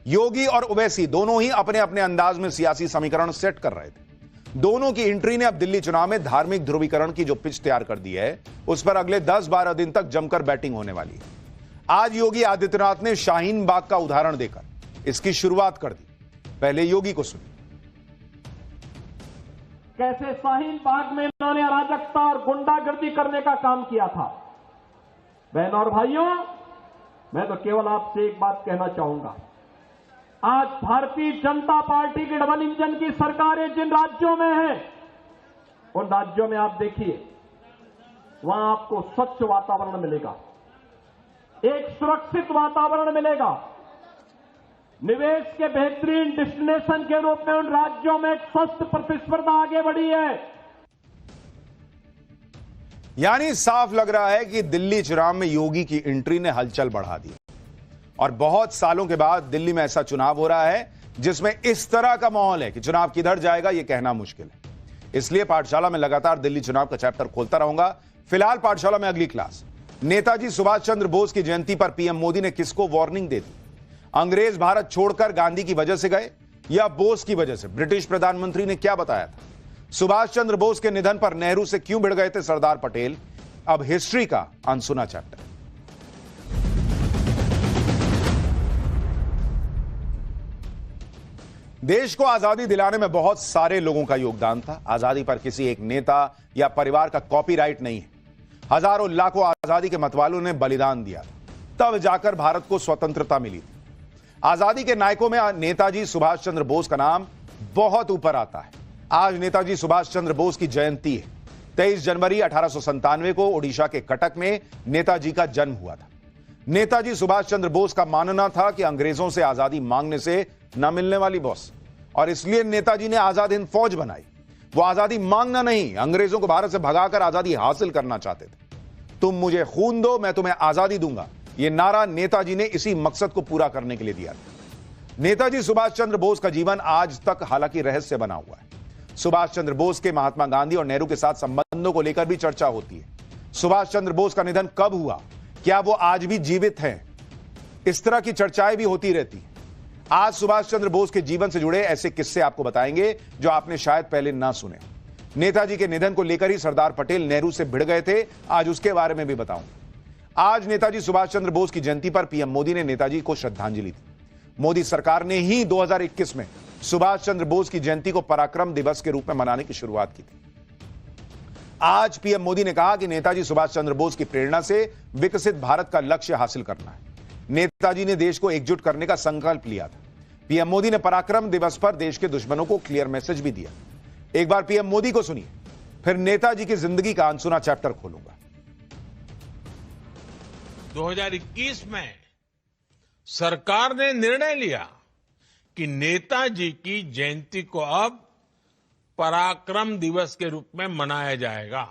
योगी और ओवैसी दोनों ही अपने अपने अंदाज में सियासी समीकरण सेट कर रहे थे। दोनों की एंट्री ने अब दिल्ली चुनाव में धार्मिक ध्रुवीकरण की जो पिच तैयार कर दी है, उस पर अगले 10-12 दिन तक जमकर बैटिंग होने वाली है। आज योगी आदित्यनाथ ने शाहीन बाग का उदाहरण देकर इसकी शुरुआत कर दी। पहले योगी को सुनिए। कैसे शाहीन बाग में इन्होंने अराजकता और गुंडागर्दी करने का काम किया था। बहनों और भाइयों, मैं तो केवल आपसे एक बात कहना चाहूंगा, आज भारतीय जनता पार्टी की डबल इंजन की सरकारें जिन राज्यों में हैं, उन राज्यों में आप देखिए, वहां आपको स्वच्छ वातावरण मिलेगा, एक सुरक्षित वातावरण मिलेगा, निवेश के बेहतरीन डेस्टिनेशन के रूप में उन राज्यों में एक स्वस्थ प्रतिस्पर्धा आगे बढ़ी है। यानी साफ लग रहा है कि दिल्ली चुनाव में योगी की एंट्री ने हलचल बढ़ा दी और बहुत सालों के बाद दिल्ली में ऐसा चुनाव हो रहा है जिसमें इस तरह का माहौल है कि चुनाव किधर जाएगा यह कहना मुश्किल है। इसलिए पाठशाला में लगातार दिल्ली चुनाव का चैप्टर खोलता रहूंगा। फिलहाल पाठशाला में अगली क्लास, नेताजी सुभाष चंद्र बोस की जयंती पर पीएम मोदी ने किसको वार्निंग दे दी? अंग्रेज भारत छोड़कर गांधी की वजह से गए या बोस की वजह से? ब्रिटिश प्रधानमंत्री ने क्या बताया था? सुभाष चंद्र बोस के निधन पर नेहरू से क्यों भिड़ गए थे सरदार पटेल? अब हिस्ट्री का अनसुना चैप्टर। देश को आजादी दिलाने में बहुत सारे लोगों का योगदान था। आजादी पर किसी एक नेता या परिवार का कॉपीराइट नहीं है। हजारों लाखों आजादी के मतवालों ने बलिदान दिया, तब जाकर भारत को स्वतंत्रता मिली। आजादी के नायकों में नेताजी सुभाष चंद्र बोस का नाम बहुत ऊपर आता है। आज नेताजी सुभाष चंद्र बोस की जयंती है। 23 जनवरी 1897 को ओडिशा के कटक में नेताजी का जन्म हुआ था। नेताजी सुभाष चंद्र बोस का मानना था कि अंग्रेजों से आजादी मांगने से न मिलने वाली बॉस, और इसलिए नेताजी ने आजाद हिंद फौज बनाई। वो आजादी मांगना नहीं, अंग्रेजों को भारत से भगाकर आजादी हासिल करना चाहते थे। तुम मुझे खून दो, मैं तुम्हें आजादी दूंगा, यह नारा नेताजी ने इसी मकसद को पूरा करने के लिए दिया था। नेताजी सुभाष चंद्र बोस का जीवन आज तक हालांकि रहस्य बना हुआ है। सुभाष चंद्र बोस के महात्मा गांधी और नेहरू के साथ संबंधों को लेकर भी चर्चा होती है। सुभाष चंद्र बोस का निधन कब हुआ, क्या वो आज भी जीवित हैं, इस तरह की चर्चाएं भी होती रहती हैं। आज सुभाष चंद्र बोस के जीवन से जुड़े ऐसे किस्से आपको बताएंगे जो आपने शायद पहले ना सुने। नेताजी के निधन को लेकर ही सरदार पटेल नेहरू से भिड़ गए थे, आज उसके बारे में भी बताऊंगा। आज नेताजी सुभाष चंद्र बोस की जयंती पर पीएम मोदी ने नेताजी को श्रद्धांजलि दी। मोदी सरकार ने ही 2021 में सुभाष चंद्र बोस की जयंती को पराक्रम दिवस के रूप में मनाने की शुरुआत की थी। आज पीएम मोदी ने कहा कि नेताजी सुभाष चंद्र बोस की प्रेरणा से विकसित भारत का लक्ष्य हासिल करना है। नेताजी ने देश को एकजुट करने का संकल्प लिया था। पीएम मोदी ने पराक्रम दिवस पर देश के दुश्मनों को क्लियर मैसेज भी दिया। एक बार पीएम मोदी को सुनिए, फिर नेताजी की जिंदगी का अनसुना चैप्टर खोलूंगा। 2021 में सरकार ने निर्णय लिया कि नेताजी की जयंती को अब पराक्रम दिवस के रूप में मनाया जाएगा।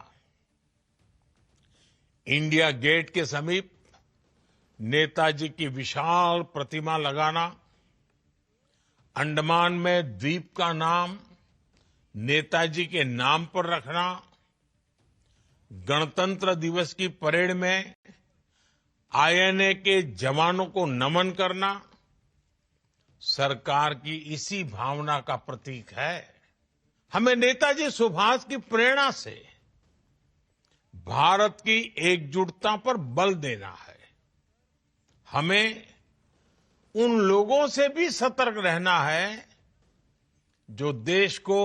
इंडिया गेट के समीप नेताजी की विशाल प्रतिमा लगाना, अंडमान में द्वीप का नाम नेताजी के नाम पर रखना, गणतंत्र दिवस की परेड में आईएनए के जवानों को नमन करना सरकार की इसी भावना का प्रतीक है। हमें नेताजी सुभाष की प्रेरणा से भारत की एकजुटता पर बल देना है। हमें उन लोगों से भी सतर्क रहना है जो देश को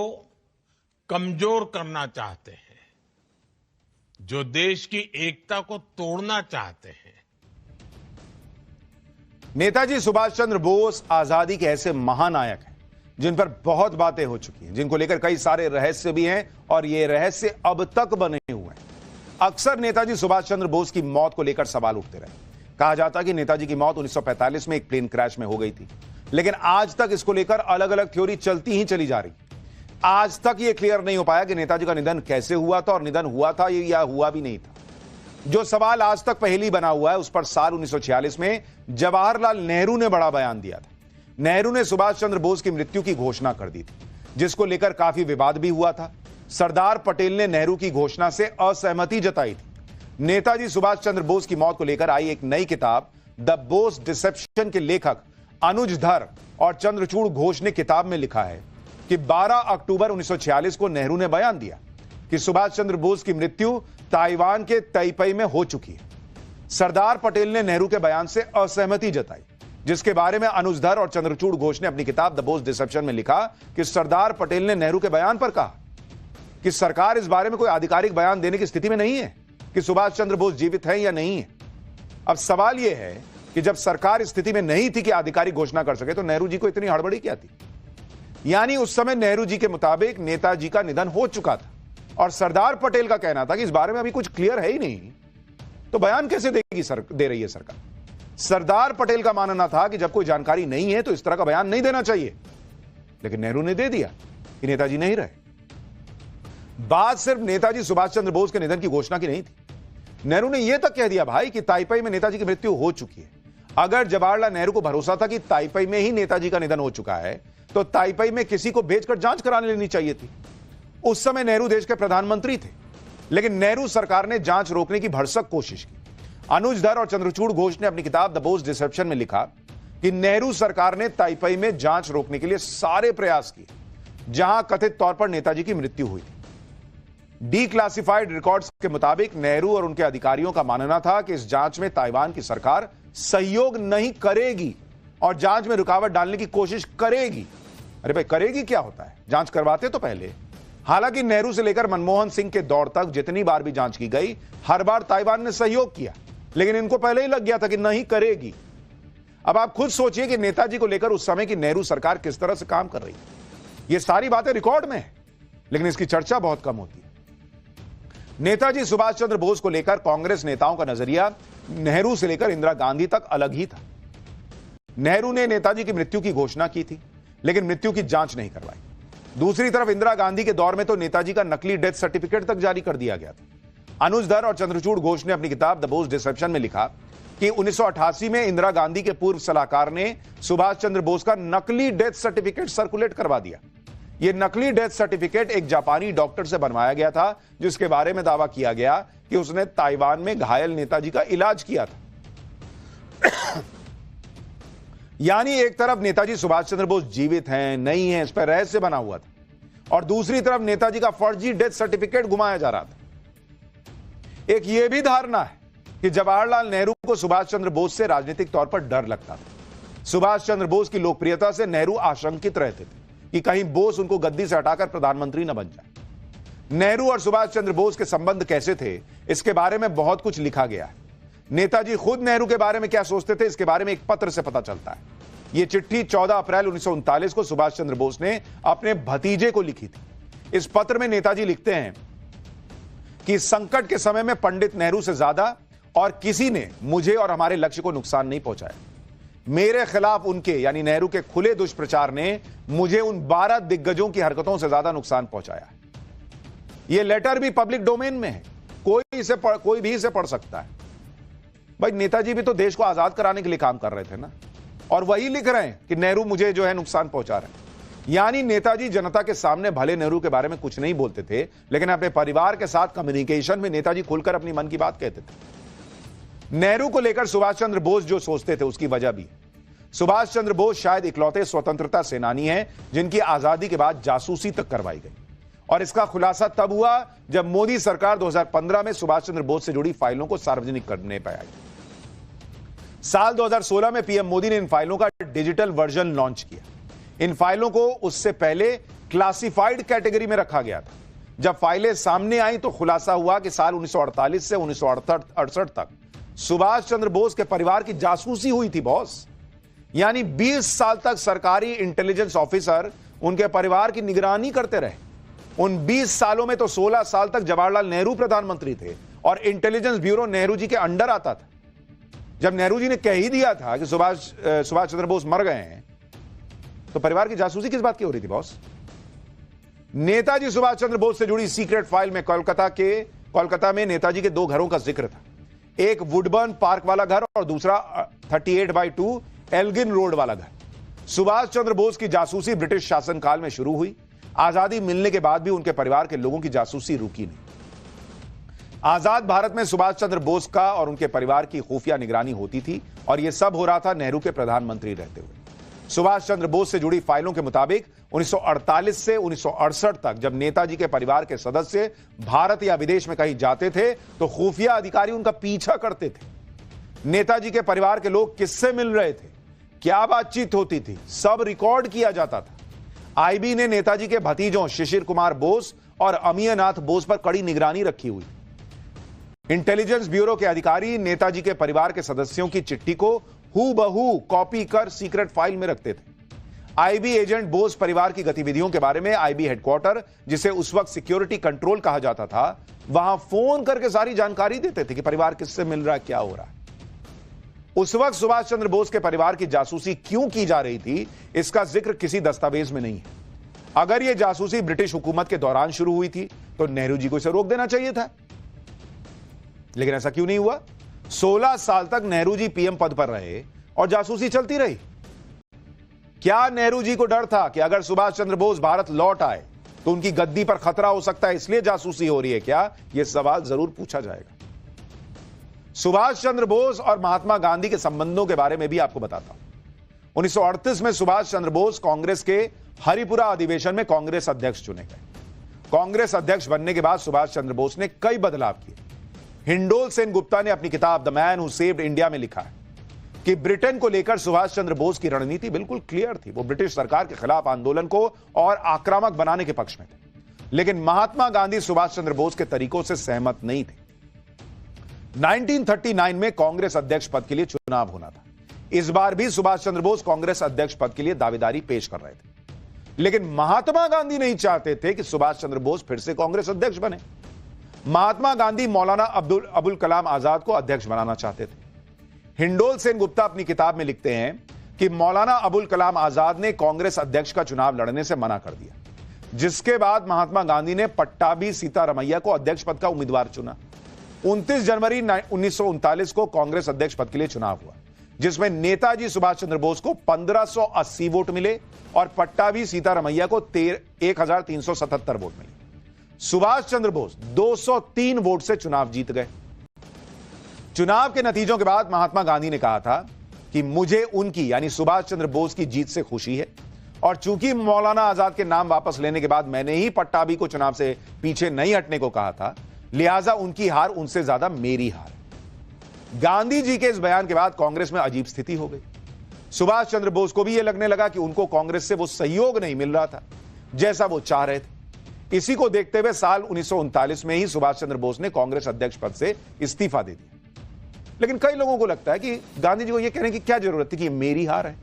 कमजोर करना चाहते हैं, जो देश की एकता को तोड़ना चाहते हैं। नेताजी सुभाष चंद्र बोस आजादी के ऐसे महानायक हैं जिन पर बहुत बातें हो चुकी हैं, जिनको लेकर कई सारे रहस्य भी हैं और ये रहस्य अब तक बने हुए हैं। अक्सर नेताजी सुभाष चंद्र बोस की मौत को लेकर सवाल उठते रहे। कहा जाता कि नेताजी की मौत 1945 में एक प्लेन क्रैश में हो गई थी, लेकिन आज तक इसको लेकर अलग अलग थ्योरी चलती ही चली जा रही। आज तक यह क्लियर नहीं हो पाया कि नेताजी का निधन कैसे हुआ था और निधन हुआ था या हुआ भी नहीं था। जो सवाल आज तक पहेली बना हुआ है उस पर साल 1946 में जवाहरलाल नेहरू ने बड़ा बयान दिया था। नेहरू ने सुभाष चंद्र बोस की मृत्यु की घोषणा कर दी थी, जिसको लेकर काफी विवाद भी हुआ था। सरदार पटेल ने नेहरू की घोषणा से असहमति जताई थी। नेताजी सुभाष चंद्र बोस की मौत को लेकर आई एक नई किताब द बोस डिसेप्शन के लेखक अनुज धर और चंद्रचूड़ घोष ने किताब में लिखा है कि 12 अक्टूबर 1946 को नेहरू ने बयान दिया कि सुभाष चंद्र बोस की मृत्यु ताइवान के ताइपेई में हो चुकी है। सरदार पटेल ने नेहरू के बयान से असहमति जताई, जिसके बारे में अनुज धर और चंद्रचूड़ घोष ने अपनी किताब द बोस डिसेप्शन में लिखा कि सरदार पटेल ने नेहरू के बयान पर कहा कि सरकार इस बारे में कोई आधिकारिक बयान देने की स्थिति में नहीं है कि सुभाष चंद्र बोस जीवित हैं या नहीं है। अब सवाल यह है कि जब सरकार स्थिति में नहीं थी कि आधिकारिक घोषणा कर सके तो नेहरू जी को इतनी हड़बड़ी क्या थी। यानी उस समय नेहरू जी के मुताबिक नेताजी का निधन हो चुका था और सरदार पटेल का कहना था कि इस बारे में अभी कुछ क्लियर है ही नहीं, तो बयान कैसे दे रही है सरकार। सरदार पटेल का मानना था कि जब कोई जानकारी नहीं है तो इस तरह का बयान नहीं देना चाहिए, लेकिन नेहरू ने दे दिया कि नेताजी नहीं रहे। बात सिर्फ नेताजी सुभाष चंद्र बोस के निधन की घोषणा की नहीं थी। नेहरू ने यह तक कह दिया भाई कि ताइपेई में नेताजी की मृत्यु हो चुकी है। अगर जवाहरलाल नेहरू को भरोसा था कि ताइपेई में ही नेताजी का निधन हो चुका है तो ताइपेई में किसी को भेजकर जांच कराने लेनी चाहिए थी। उस समय नेहरू देश के प्रधानमंत्री थे, लेकिन नेहरू सरकार ने जांच रोकने की भरसक कोशिश की। अनुज धर और चंद्रचूड़ घोष ने अपनी किताब द बोस डिसेप्शन में लिखा कि नेहरू सरकार ने ताइपेई में जांच रोकने के लिए सारे प्रयास किए जहां कथित तौर पर नेताजी की मृत्यु हुई थी। डीक्लासिफाइड रिकॉर्ड्स के मुताबिक नेहरू और उनके अधिकारियों का मानना था कि इस जांच में ताइवान की सरकार सहयोग नहीं करेगी और जांच में रुकावट डालने की कोशिश करेगी। अरे भाई, करेगी क्या होता है, जांच करवाते तो पहले। हालांकि नेहरू से लेकर मनमोहन सिंह के दौर तक जितनी बार भी जांच की गई, हर बार ताइवान ने सहयोग किया, लेकिन इनको पहले ही लग गया था कि नहीं करेगी। अब आप खुद सोचिए कि नेताजी को लेकर उस समय की नेहरू सरकार किस तरह से काम कर रही है। ये सारी बातें रिकॉर्ड में है, लेकिन इसकी चर्चा बहुत कम होती है। नेताजी सुभाष चंद्र बोस को लेकर कांग्रेस नेताओं का नजरिया नेहरू से लेकर इंदिरा गांधी तक अलग ही था। नेहरू ने नेताजी की मृत्यु की घोषणा की थी, लेकिन मृत्यु की जांच नहीं करवाई। दूसरी तरफ इंदिरा गांधी के दौर में तो नेताजी का नकली डेथ सर्टिफिकेट तक जारी कर दिया गया था। अनुज धर और चंद्रचूड़ घोष ने अपनी किताब द बोस डिसेप्शन में लिखा कि 1988 में इंदिरा गांधी के पूर्व सलाहकार ने सुभाष चंद्र बोस का नकली डेथ सर्टिफिकेट सर्कुलेट करवा दिया। यह नकली डेथ सर्टिफिकेट एक जापानी डॉक्टर से बनवाया गया था, जिसके बारे में दावा किया गया कि उसने ताइवान में घायल नेताजी का इलाज किया था। यानी एक तरफ नेताजी सुभाष चंद्र बोस जीवित हैं, नहीं हैं, इस पर रहस्य बना हुआ था, और दूसरी तरफ नेताजी का फर्जी डेथ सर्टिफिकेट घुमाया जा रहा था। एक यह भी धारणा है कि जवाहरलाल नेहरू को सुभाष चंद्र बोस से राजनीतिक तौर पर डर लगता था। सुभाष चंद्र बोस की लोकप्रियता से नेहरू आशंकित रहते थे कि कहीं बोस उनको गद्दी से हटाकर प्रधानमंत्री न बन जाए। नेहरू और सुभाष चंद्र बोस के संबंध कैसे थे, इसके बारे में बहुत कुछ लिखा गया है। नेताजी खुद नेहरू के बारे में क्या सोचते थे, इसके बारे में एक पत्र से पता चलता है। यह चिट्ठी 14 अप्रैल 1939 को सुभाष चंद्र बोस ने अपने भतीजे को लिखी थी। इस पत्र में नेताजी लिखते हैं कि संकट के समय में पंडित नेहरू से ज्यादा और किसी ने मुझे और हमारे लक्ष्य को नुकसान नहीं पहुंचाया। मेरे खिलाफ उनके यानी नेहरू के खुले दुष्प्रचार ने मुझे उन 12 दिग्गजों की हरकतों से ज्यादा नुकसान पहुंचाया। यह लेटर भी पब्लिक डोमेन में है, कोई भी इसे पढ़ सकता है। भाई नेताजी भी तो देश को आजाद कराने के लिए काम कर रहे थे ना, और वही लिख रहे हैं कि नेहरू मुझे जो है नुकसान पहुंचा रहे हैं। यानी नेताजी जनता के सामने भले नेहरू के बारे में कुछ नहीं बोलते थे, लेकिन अपने परिवार के साथ कम्युनिकेशन में नेताजी खुलकर अपनी मन की बात कहते थे। नेहरू को लेकर सुभाष चंद्र बोस जो सोचते थे उसकी वजह भी। सुभाष चंद्र बोस शायद इकलौते स्वतंत्रता सेनानी हैं जिनकी आजादी के बाद जासूसी तक करवाई गई, और इसका खुलासा तब हुआ जब मोदी सरकार 2015 में सुभाष चंद्र बोस से जुड़ी फाइलों को सार्वजनिक करने पर आई। साल 2016 में पीएम मोदी ने इन फाइलों का डिजिटल वर्जन लॉन्च किया। इन फाइलों को उससे पहले क्लासिफाइड कैटेगरी में रखा गया था। जब फाइलें सामने आई तो खुलासा हुआ कि साल 1948 से 1968 तक सुभाष चंद्र बोस के परिवार की जासूसी हुई थी बॉस। यानी 20 साल तक सरकारी इंटेलिजेंस ऑफिसर उनके परिवार की निगरानी करते रहे। उन 20 सालों में तो 16 साल तक जवाहरलाल नेहरू प्रधानमंत्री थे और इंटेलिजेंस ब्यूरो नेहरू जी के अंडर आता था। जब नेहरू जी ने कह ही दिया था कि सुभाष चंद्र बोस मर गए हैं, तो परिवार की जासूसी किस बात की हो रही थी बॉस? नेताजी सुभाष चंद्र बोस से जुड़ी सीक्रेट फाइल में कोलकाता में नेताजी के 2 घरों का जिक्र था। एक वुडबर्न पार्क वाला घर और दूसरा 38/2 एल्गिन रोड वाला घर। सुभाष चंद्र बोस की जासूसी ब्रिटिश शासनकाल में शुरू हुई। आजादी मिलने के बाद भी उनके परिवार के लोगों की जासूसी रुकी नहीं। आजाद भारत में सुभाष चंद्र बोस का और उनके परिवार की खुफिया निगरानी होती थी, और यह सब हो रहा था नेहरू के प्रधानमंत्री रहते हुए। सुभाष चंद्र बोस से जुड़ी फाइलों के मुताबिक 1948 से 1968 तक जब नेताजी के परिवार के सदस्य भारत या विदेश में कहीं जाते थे तो खुफिया अधिकारी उनका पीछा करते थे। नेताजी के परिवार के लोग किससे मिल रहे थे, क्या बातचीत होती थी, सब रिकॉर्ड किया जाता था। आईबी ने नेताजी के भतीजों शिशिर कुमार बोस और अमीयनाथ बोस पर कड़ी निगरानी रखी हुई। इंटेलिजेंस ब्यूरो के अधिकारी नेताजी के परिवार के सदस्यों की चिट्ठी को हूबहू कॉपी कर सीक्रेट फाइल में रखते थे। आईबी एजेंट बोस परिवार की गतिविधियों के बारे में आईबी हेडक्वार्टर, जिसे उस वक्त सिक्योरिटी कंट्रोल कहा जाता था, वहां फोन करके सारी जानकारी देते थे कि परिवार किससे मिल रहा है, क्या हो रहा है। उस वक्त सुभाष चंद्र बोस के परिवार की जासूसी क्यों की जा रही थी, इसका जिक्र किसी दस्तावेज में नहीं है। अगर यह जासूसी ब्रिटिश हुकूमत के दौरान शुरू हुई थी तो नेहरू जी को इसे रोक देना चाहिए था, लेकिन ऐसा क्यों नहीं हुआ? 16 साल तक नेहरू जी पीएम पद पर रहे और जासूसी चलती रही। क्या नेहरू जी को डर था कि अगर सुभाष चंद्र बोस भारत लौट आए तो उनकी गद्दी पर खतरा हो सकता है, इसलिए जासूसी हो रही है क्या? यह सवाल जरूर पूछा जाएगा। सुभाष चंद्र बोस और महात्मा गांधी के संबंधों के बारे में भी आपको बताता हूं। 1938 में सुभाष चंद्र बोस कांग्रेस के हरिपुरा अधिवेशन में कांग्रेस अध्यक्ष चुने गए। कांग्रेस अध्यक्ष बनने के बाद सुभाष चंद्र बोस ने कई बदलाव किए। हिंडोल सेन गुप्ता ने अपनी किताब the man who saved India में लिखा है कि ब्रिटेन को लेकर सुभाष चंद्र बोस की रणनीति बिल्कुल क्लियर थी। वो ब्रिटिश सरकार के खिलाफ आंदोलन को और आक्रामक बनाने के पक्ष में थे, लेकिन महात्मा गांधी सुभाष चंद्र बोस के तरीकों से सहमत नहीं थे। 1939 में कांग्रेस अध्यक्ष पद के लिए चुनाव होना था। इस बार भी सुभाष चंद्र बोस कांग्रेस अध्यक्ष पद के लिए दावेदारी पेश कर रहे थे, लेकिन महात्मा गांधी नहीं चाहते थे कि सुभाष चंद्र बोस फिर से कांग्रेस अध्यक्ष बने। महात्मा गांधी मौलाना अबुल कलाम आजाद को अध्यक्ष बनाना चाहते थे। हिंडोल सेन गुप्ता अपनी किताब में लिखते हैं कि मौलाना अबुल कलाम आजाद ने कांग्रेस अध्यक्ष का चुनाव लड़ने से मना कर दिया, जिसके बाद महात्मा गांधी ने पट्टाभी सीतारमैया को अध्यक्ष पद का उम्मीदवार चुना। 29 जनवरी 1939 को कांग्रेस अध्यक्ष पद के लिए चुनाव हुआ, जिसमें नेताजी सुभाष चंद्र बोस को 1580 वोट मिले और पट्टाभी सीतारमैया को 1377 वोट मिले। सुभाष चंद्र बोस 203 वोट से चुनाव जीत गए। चुनाव के नतीजों के बाद महात्मा गांधी ने कहा था कि मुझे उनकी यानी सुभाष चंद्र बोस की जीत से खुशी है, और चूंकि मौलाना आजाद के नाम वापस लेने के बाद मैंने ही पट्टाभी को चुनाव से पीछे नहीं हटने को कहा था, लिहाजा उनकी हार उनसे ज्यादा मेरी हार। गांधी जी के इस बयान के बाद कांग्रेस में अजीब स्थिति हो गई। सुभाष चंद्र बोस को भी यह लगने लगा कि उनको कांग्रेस से वो सहयोग नहीं मिल रहा था जैसा वो चाह रहे थे। इसी को देखते हुए साल 1939 में ही सुभाष चंद्र बोस ने कांग्रेस अध्यक्ष पद से इस्तीफा दे दिया। लेकिन कई लोगों को लगता है कि गांधी जी को यह कहने की क्या जरूरत थी कि ये मेरी हार है।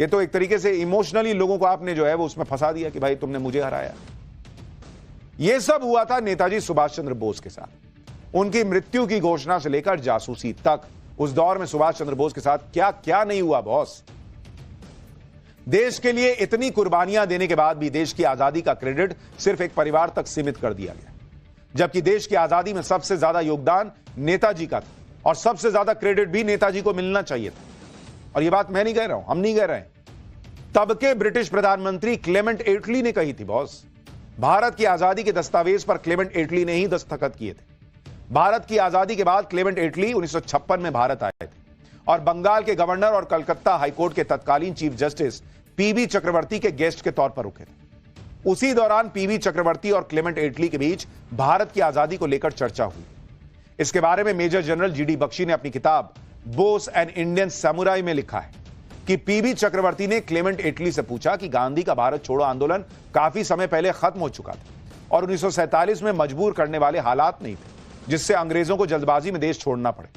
ये तो एक तरीके से इमोशनली लोगों को आपने जो है वो उसमें फंसा दिया कि भाई तुमने मुझे हराया। यह सब हुआ था नेताजी सुभाष चंद्र बोस के साथ। उनकी मृत्यु की घोषणा से लेकर जासूसी तक उस दौर में सुभाष चंद्र बोस के साथ क्या क्या नहीं हुआ बॉस। देश के लिए इतनी कुर्बानियां देने के बाद भी देश की आजादी का क्रेडिट सिर्फ एक परिवार तक सीमित कर दिया गया, जबकि देश की आजादी में सबसे ज्यादा योगदान नेताजी का था और सबसे ज्यादा क्रेडिट भी नेताजी को मिलना चाहिए था। और यह बात मैं नहीं कह रहा हूं, हम नहीं कह रहे हैं, तब के ब्रिटिश प्रधानमंत्री क्लेमेंट एटली ने कही थी बॉस। भारत की आजादी के दस्तावेज पर क्लेमेंट एटली ने ही दस्तखत किए थे। भारत की आजादी के बाद क्लेमेंट एटली 1956 में भारत आए थे और बंगाल के गवर्नर और कलकत्ता हाईकोर्ट के तत्कालीन चीफ जस्टिस पीबी चक्रवर्ती के गेस्ट के तौर पर रुके थे। उसी दौरान पीबी चक्रवर्ती और क्लेमेंट एटली के बीच भारत की आजादी को लेकर चर्चा हुई। इसके बारे में मेजर जनरल जीडी बख्शी ने अपनी किताब बोस एन इंडियन सैमुराई में लिखा है कि पीबी चक्रवर्ती ने क्लेमेंट एटली से पूछा कि गांधी का भारत छोड़ो आंदोलन काफी समय पहले खत्म हो चुका था और 1947 में मजबूर करने वाले हालात नहीं थे जिससे अंग्रेजों को जल्दबाजी में देश छोड़ना पड़े,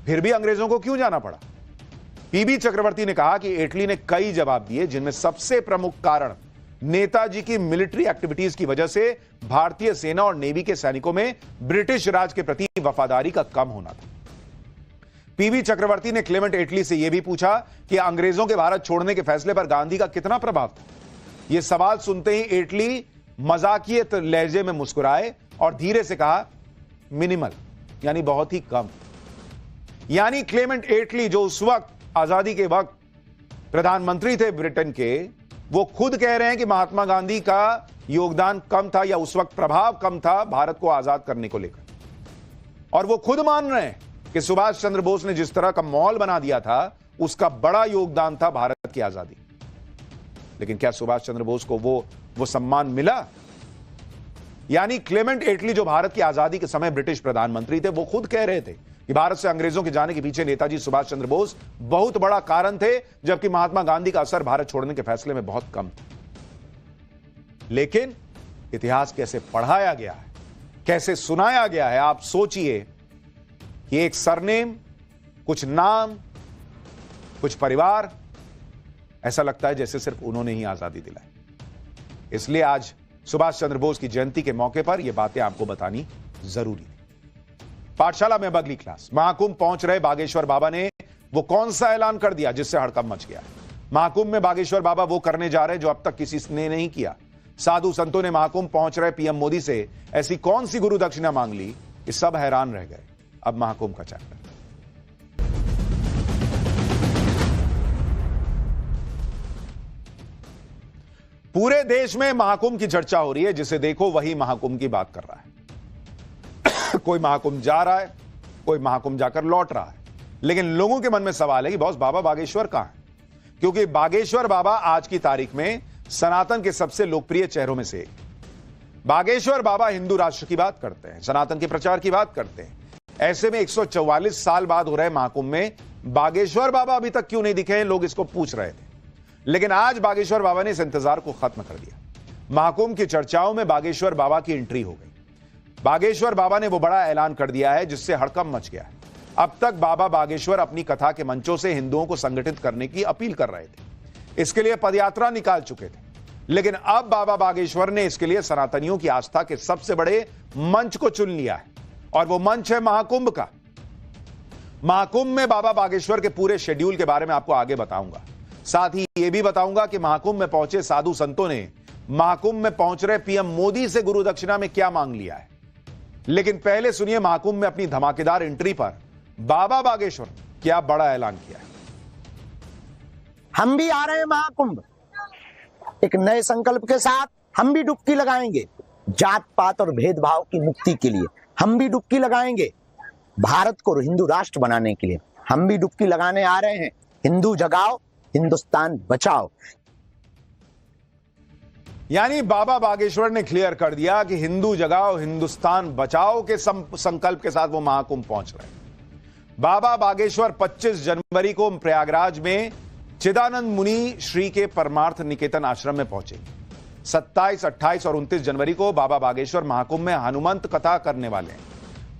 फिर भी अंग्रेजों को क्यों जाना पड़ा। पीबी चक्रवर्ती ने कहा कि एटली ने कई जवाब दिए, जिनमें सबसे प्रमुख कारण नेताजी की मिलिट्री एक्टिविटीज की वजह से भारतीय सेना और नेवी के सैनिकों में ब्रिटिश राज के प्रति वफादारी का कम होना था। पीबी चक्रवर्ती ने क्लेमेंट एटली से यह भी पूछा कि अंग्रेजों के भारत छोड़ने के फैसले पर गांधी का कितना प्रभाव था। यह सवाल सुनते ही एटली मजाकिये लहजे में मुस्कुराए और धीरे से कहा मिनिमल, यानी बहुत ही कम। यानी क्लेमेंट एटली जो उस वक्त आजादी के वक्त प्रधानमंत्री थे ब्रिटेन के, वो खुद कह रहे हैं कि महात्मा गांधी का योगदान कम था या उस वक्त प्रभाव कम था भारत को आजाद करने को लेकर। और वो खुद मान रहे हैं कि सुभाष चंद्र बोस ने जिस तरह का माहौल बना दिया था उसका बड़ा योगदान था भारत की आजादी। लेकिन क्या सुभाष चंद्र बोस को वो सम्मान मिला? यानी क्लेमेंट एटली जो भारत की आजादी के समय ब्रिटिश प्रधानमंत्री थे, वो खुद कह रहे थे कि भारत से अंग्रेजों के जाने के पीछे नेताजी सुभाष चंद्र बोस बहुत बड़ा कारण थे, जबकि महात्मा गांधी का असर भारत छोड़ने के फैसले में बहुत कम था। लेकिन इतिहास कैसे पढ़ाया गया है, कैसे सुनाया गया है, आप सोचिए कि एक सरनेम, कुछ नाम, कुछ परिवार, ऐसा लगता है जैसे सिर्फ उन्होंने ही आजादी दिलाई। इसलिए आज सुभाष चंद्र बोस की जयंती के मौके पर यह बातें आपको बतानी जरूरी थी। पाठशाला में अब अगली क्लास। महाकुंभ पहुंच रहे बागेश्वर बाबा ने वो कौन सा ऐलान कर दिया जिससे हड़कंप मच गया। महाकुंभ में बागेश्वर बाबा वो करने जा रहे हैं जो अब तक किसी ने नहीं किया। साधु संतों ने महाकुंभ पहुंच रहे पीएम मोदी से ऐसी कौन सी गुरु दक्षिणा मांग ली कि सब हैरान रह गए। अब महाकुंभ का चैप्टर। पूरे देश में महाकुंभ की चर्चा हो रही है, जिसे देखो वही महाकुंभ की बात कर रहा है। कोई महाकुंभ जा रहा है, कोई महाकुंभ जाकर लौट रहा है, लेकिन लोगों के मन में सवाल है कि बॉस बाबा बागेश्वर कहां है? क्योंकि बागेश्वर बाबा आज की तारीख में सनातन के सबसे लोकप्रिय चेहरों में से एक। बागेश्वर बाबा हिंदू राष्ट्र की बात करते हैं, सनातन के प्रचार की बात करते हैं। ऐसे में 144 साल बाद हो रहे महाकुंभ में बागेश्वर बाबा अभी तक क्यों नहीं दिखे हैं, लोग इसको पूछ रहे थे। लेकिन आज बागेश्वर बाबा ने इस इंतजार को खत्म कर दिया। महाकुंभ की चर्चाओं में बागेश्वर बाबा की एंट्री हो गई। बागेश्वर बाबा ने वो बड़ा ऐलान कर दिया है जिससे हड़कंप मच गया है। अब तक बाबा बागेश्वर अपनी कथा के मंचों से हिंदुओं को संगठित करने की अपील कर रहे थे, इसके लिए पदयात्रा निकाल चुके थे। लेकिन अब बाबा बागेश्वर ने इसके लिए सनातनियों की आस्था के सबसे बड़े मंच को चुन लिया है, और वो मंच है महाकुंभ का। महाकुंभ में बाबा बागेश्वर के पूरे शेड्यूल के बारे में आपको आगे बताऊंगा। साथ ही यह भी बताऊंगा कि महाकुंभ में पहुंचे साधु संतों ने महाकुंभ में पहुंच रहे पीएम मोदी से गुरु दक्षिणा में क्या मांग लिया है। लेकिन पहले सुनिए महाकुंभ में अपनी धमाकेदार एंट्री पर बाबा बागेश्वर क्या बड़ा ऐलान किया है। हम भी आ रहे हैं महाकुंभ, एक नए संकल्प के साथ हम भी डुबकी लगाएंगे जात पात और भेदभाव की मुक्ति के लिए। हम भी डुबकी लगाएंगे भारत को हिंदू राष्ट्र बनाने के लिए। हम भी डुबकी लगाने आ रहे हैं। हिंदू जगाओ, हिंदुस्तान बचाओ। यानी बाबा बागेश्वर ने क्लियर कर दिया कि हिंदू जगाओ हिंदुस्तान बचाओ के संकल्प के साथ वो महाकुंभ पहुंच रहे हैं। बाबा बागेश्वर 25 जनवरी को प्रयागराज में चिदानंद मुनि श्री के परमार्थ निकेतन आश्रम में पहुंचेंगे। 27, 28 और 29 जनवरी को बाबा बागेश्वर महाकुंभ में हनुमंत कथा करने वाले हैं।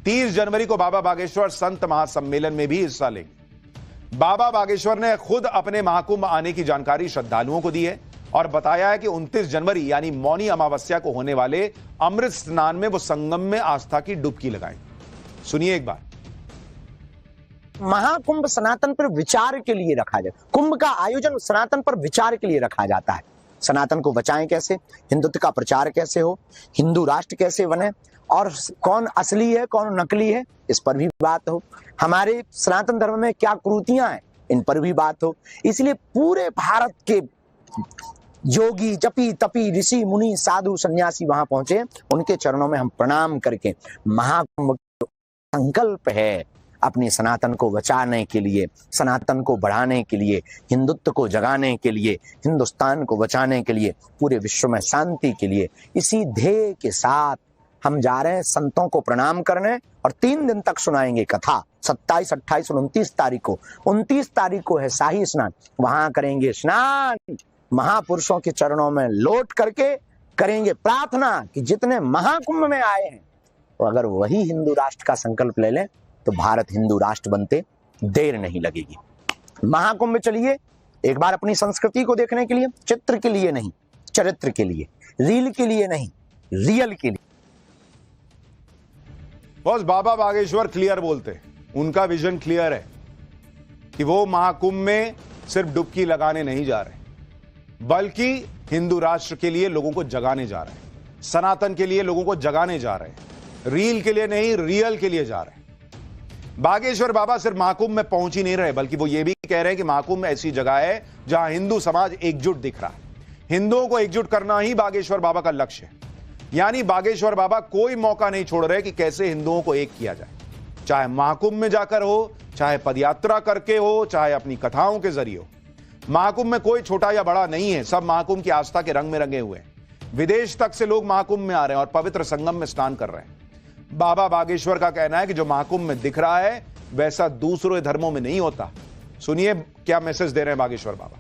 30 जनवरी को बाबा बागेश्वर संत महासम्मेलन में भी हिस्सा लेंगे। बाबा बागेश्वर ने खुद अपने महाकुंभ आने की जानकारी श्रद्धालुओं को दी है और बताया है कि 29 जनवरी यानी मौनी अमावस्या को होने वाले अमृत स्नान में वो संगम में आस्था की डुबकी लगाएंगे। सुनिए एक बार। महाकुंभ सनातन पर विचार के लिए रखा जाए। कुंभ का आयोजन सनातन पर विचार के लिए रखा जाता है। सनातन को बचाएं कैसे, हिंदुत्व का प्रचार कैसे हो, हिंदू राष्ट्र कैसे बने और कौन असली है कौन नकली है, इस पर भी बात हो। हमारे सनातन धर्म में क्या कुरीतियां हैं, इन पर भी बात हो। इसलिए पूरे भारत के योगी, जपी, तपी, ऋषि, मुनि, साधु, सन्यासी वहां पहुंचे। उनके चरणों में हम प्रणाम करके महाकुंभ संकल्प है अपनी सनातन को बचाने के लिए, सनातन को बढ़ाने के लिए, हिंदुत्व को जगाने के लिए, हिंदुस्तान को बचाने के लिए, पूरे विश्व में शांति के लिए, इसी ध्येय के साथ हम जा रहे हैं संतों को प्रणाम करने और 3 दिन तक सुनाएंगे कथा। 27, 28 और 29 तारीख को। 29 तारीख को है शाही स्नान, वहां करेंगे स्नान। महापुरुषों के चरणों में लौट करके करेंगे प्रार्थना कि जितने महाकुंभ में आए हैं तो अगर वही हिंदू राष्ट्र का संकल्प ले लें तो भारत हिंदू राष्ट्र बनते देर नहीं लगेगी। महाकुंभ चलिए एक बार अपनी संस्कृति को देखने के लिए, चित्र के लिए नहीं, चरित्र के लिए, रील के लिए नहीं, रियल के लिए। बॉस बाबा बागेश्वर क्लियर बोलते, उनका विजन क्लियर है कि वो महाकुंभ में सिर्फ डुबकी लगाने नहीं जा रहे बल्कि हिंदू राष्ट्र के लिए लोगों को जगाने जा रहे हैं, सनातन के लिए लोगों को जगाने जा रहे हैं, रील के लिए नहीं रियल के लिए जा रहे हैं। बागेश्वर बाबा सिर्फ महाकुंभ में पहुंच ही नहीं रहे बल्कि वो ये भी कह रहे हैं कि महाकुंभ ऐसी जगह है जहां हिंदू समाज एकजुट दिख रहा है। हिंदुओं को एकजुट करना ही बागेश्वर बाबा का लक्ष्य है। यानी बागेश्वर बाबा कोई मौका नहीं छोड़ रहे कि कैसे हिंदुओं को एक किया जाए, चाहे महाकुंभ में जाकर हो, चाहे पदयात्रा करके हो, चाहे अपनी कथाओं के जरिए हो। महाकुंभ में कोई छोटा या बड़ा नहीं है, सब महाकुंभ की आस्था के रंग में रंगे हुए हैं। विदेश तक से लोग महाकुंभ में आ रहे हैं और पवित्र संगम में स्नान कर रहे हैं। बाबा बागेश्वर का कहना है कि जो महाकुंभ में दिख रहा है वैसा दूसरे धर्मों में नहीं होता। सुनिए क्या मैसेज दे रहे हैं बागेश्वर बाबा।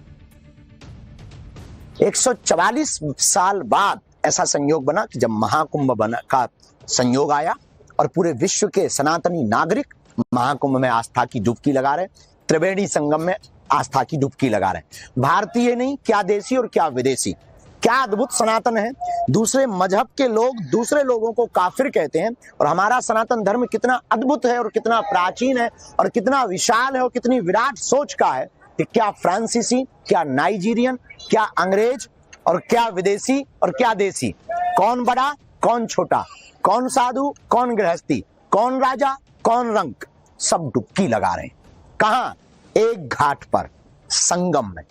144 साल बाद ऐसा संयोग बना कि जब महाकुंभ का संयोग आया और पूरे विश्व के सनातनी नागरिक महाकुंभ में आस्था की डुबकी लगा रहे, त्रिवेणी संगम में आस्था की डुबकी लगा रहे। भारतीय नहीं, क्या देशी और क्या विदेशी। क्या अद्भुत सनातन है। दूसरे मजहब के लोग दूसरे लोगों को काफिर कहते हैं और हमारा सनातन धर्म कितना अद्भुत है और कितना प्राचीन है और कितना विशाल है और कितनी विराट सोच का है कि क्या फ्रांसीसी, क्या नाइजीरियन, क्या अंग्रेज और क्या विदेशी और क्या देशी, कौन बड़ा कौन छोटा, कौन साधु कौन गृहस्थी, कौन राजा कौन रंक, सब डुबकी लगा रहे हैं। कहां? एक घाट पर, संगम में।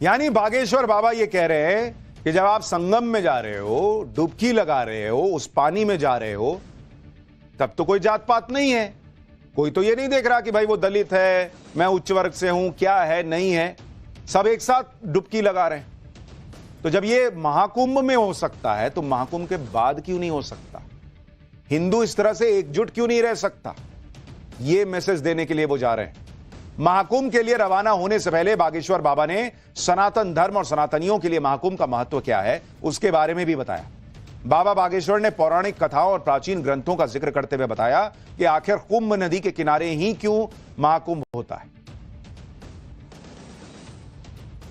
यानी बागेश्वर बाबा ये कह रहे हैं कि जब आप संगम में जा रहे हो, डुबकी लगा रहे हो, उस पानी में जा रहे हो, तब तो कोई जात पात नहीं है। कोई तो ये नहीं देख रहा कि भाई वो दलित है, मैं उच्च वर्ग से हूं, क्या है नहीं है, सब एक साथ डुबकी लगा रहे हैं। तो जब ये महाकुंभ में हो सकता है तो महाकुंभ के बाद क्यों नहीं हो सकता? हिंदू इस तरह से एकजुट क्यों नहीं रह सकता? ये मैसेज देने के लिए वो जा रहे हैं। महाकुंभ के लिए रवाना होने से पहले बागेश्वर बाबा ने सनातन धर्म और सनातनियों के लिए महाकुंभ का महत्व क्या है उसके बारे में भी बताया। बाबा बागेश्वर ने पौराणिक कथाओं और प्राचीन ग्रंथों का जिक्र करते हुए बताया कि आखिर कुंभ नदी के किनारे ही क्यों महाकुंभ होता है।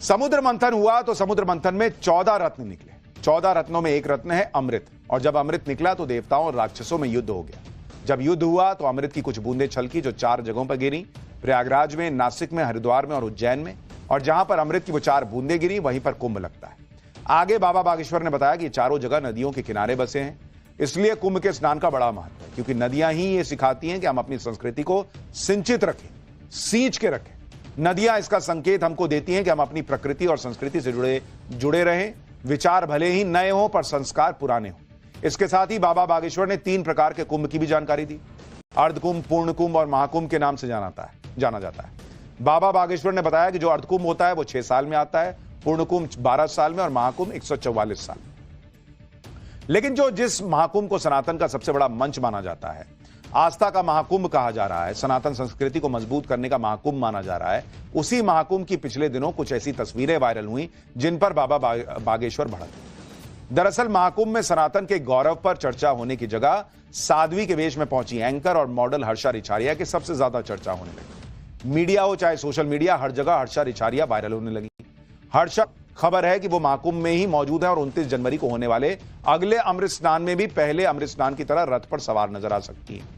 समुद्र मंथन हुआ तो समुद्र मंथन में 14 रत्न निकले। 14 रत्नों में एक रत्न है अमृत, और जब अमृत निकला तो देवताओं और राक्षसों में युद्ध हो गया। जब युद्ध हुआ तो अमृत की कुछ बूंदें छलकी जो 4 जगहों पर गिरी, प्रयागराज में, नासिक में, हरिद्वार में और उज्जैन में। और जहां पर अमृत की वो 4 बूंदें गिरी वहीं पर कुंभ लगता है। आगे बाबा बागेश्वर ने बताया कि चारों जगह नदियों के किनारे बसे हैं। इसलिए कुंभ के स्नान का बड़ा महत्व है, क्योंकि नदियां ही ये सिखाती हैं कि हम अपनी संस्कृति को सिंचित रखें, सींच के रखें। नदियां इसका संकेत हमको देती हैं कि हम अपनी प्रकृति और संस्कृति से जुड़े रहें। विचार भले ही नए हों पर संस्कार पुराने हों। इसके साथ ही बाबा बागेश्वर ने 3 प्रकार के कुंभ की भी जानकारी दी। अर्धकुंभ, पूर्ण कुंभ और महाकुंभ के नाम से जाना जाता है। बाबा बागेश्वर ने बताया कि जो अर्धकुंभ होता है वो 6 साल में आता है, पूर्ण कुंभ 12 साल में और महाकुंभ 144 साल में। लेकिन जिस महाकुंभ को सनातन का सबसे बड़ा मंच माना जाता है, आस्था का महाकुंभ कहा जा रहा है, सनातन संस्कृति को मजबूत करने का महाकुंभ माना जा रहा है, उसी महाकुंभ की पिछले दिनों कुछ ऐसी तस्वीरें वायरल हुई जिन पर बाबा बागेश्वर भड़क। दरअसल महाकुंभ में सनातन के गौरव पर चर्चा होने की जगह साध्वी के वेश में पहुंची एंकर और मॉडल हर्षा रिछारिया की सबसे ज्यादा चर्चा होने लगी। मीडिया हो चाहे सोशल मीडिया, हर जगह हर्षा रिछारिया वायरल होने लगी। हर्षा खबर है कि वो महाकुंभ में ही मौजूद है और 29 जनवरी को होने वाले अगले अमृत स्नान में भी पहले अमृत स्नान की तरह रथ पर सवार नजर आ सकती है।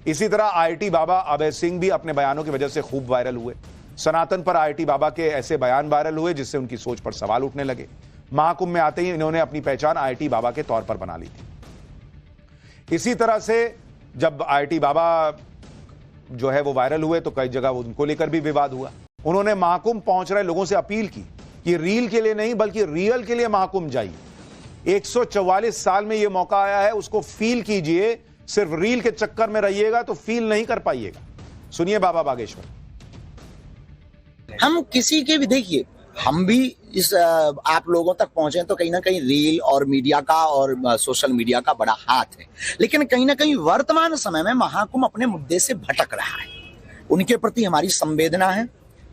इसी तरह आईटी बाबा अभय सिंह भी अपने बयानों की वजह से खूब वायरल हुए। सनातन पर आईटी बाबा के ऐसे बयान वायरल हुए जिससे उनकी सोच पर सवाल उठने लगे। महाकुंभ में आते ही इन्होंने अपनी पहचान आईटी बाबा के तौर पर बना ली थी। इसी तरह से जब आईटी बाबा वो वायरल हुए तो कई जगह उनको लेकर भी विवाद हुआ। उन्होंने महाकुंभ पहुंच रहे लोगों से अपील की कि रील के लिए नहीं बल्कि रियल के लिए महाकुंभ जाइए। 144 साल में यह मौका आया है, उसको फील कीजिए। सिर्फ रील के चक्कर में रहिएगा तो फील नहीं कर पाइएगा। सुनिए बाबा बागेश्वर। हम किसी के भी, देखिए हम भी इस आप लोगों तक पहुंचे तो कहीं ना कहीं रील और मीडिया का और सोशल मीडिया का बड़ा हाथ है, लेकिन कहीं ना कहीं वर्तमान समय में महाकुंभ अपने मुद्दे से भटक रहा है। उनके प्रति हमारी संवेदना है,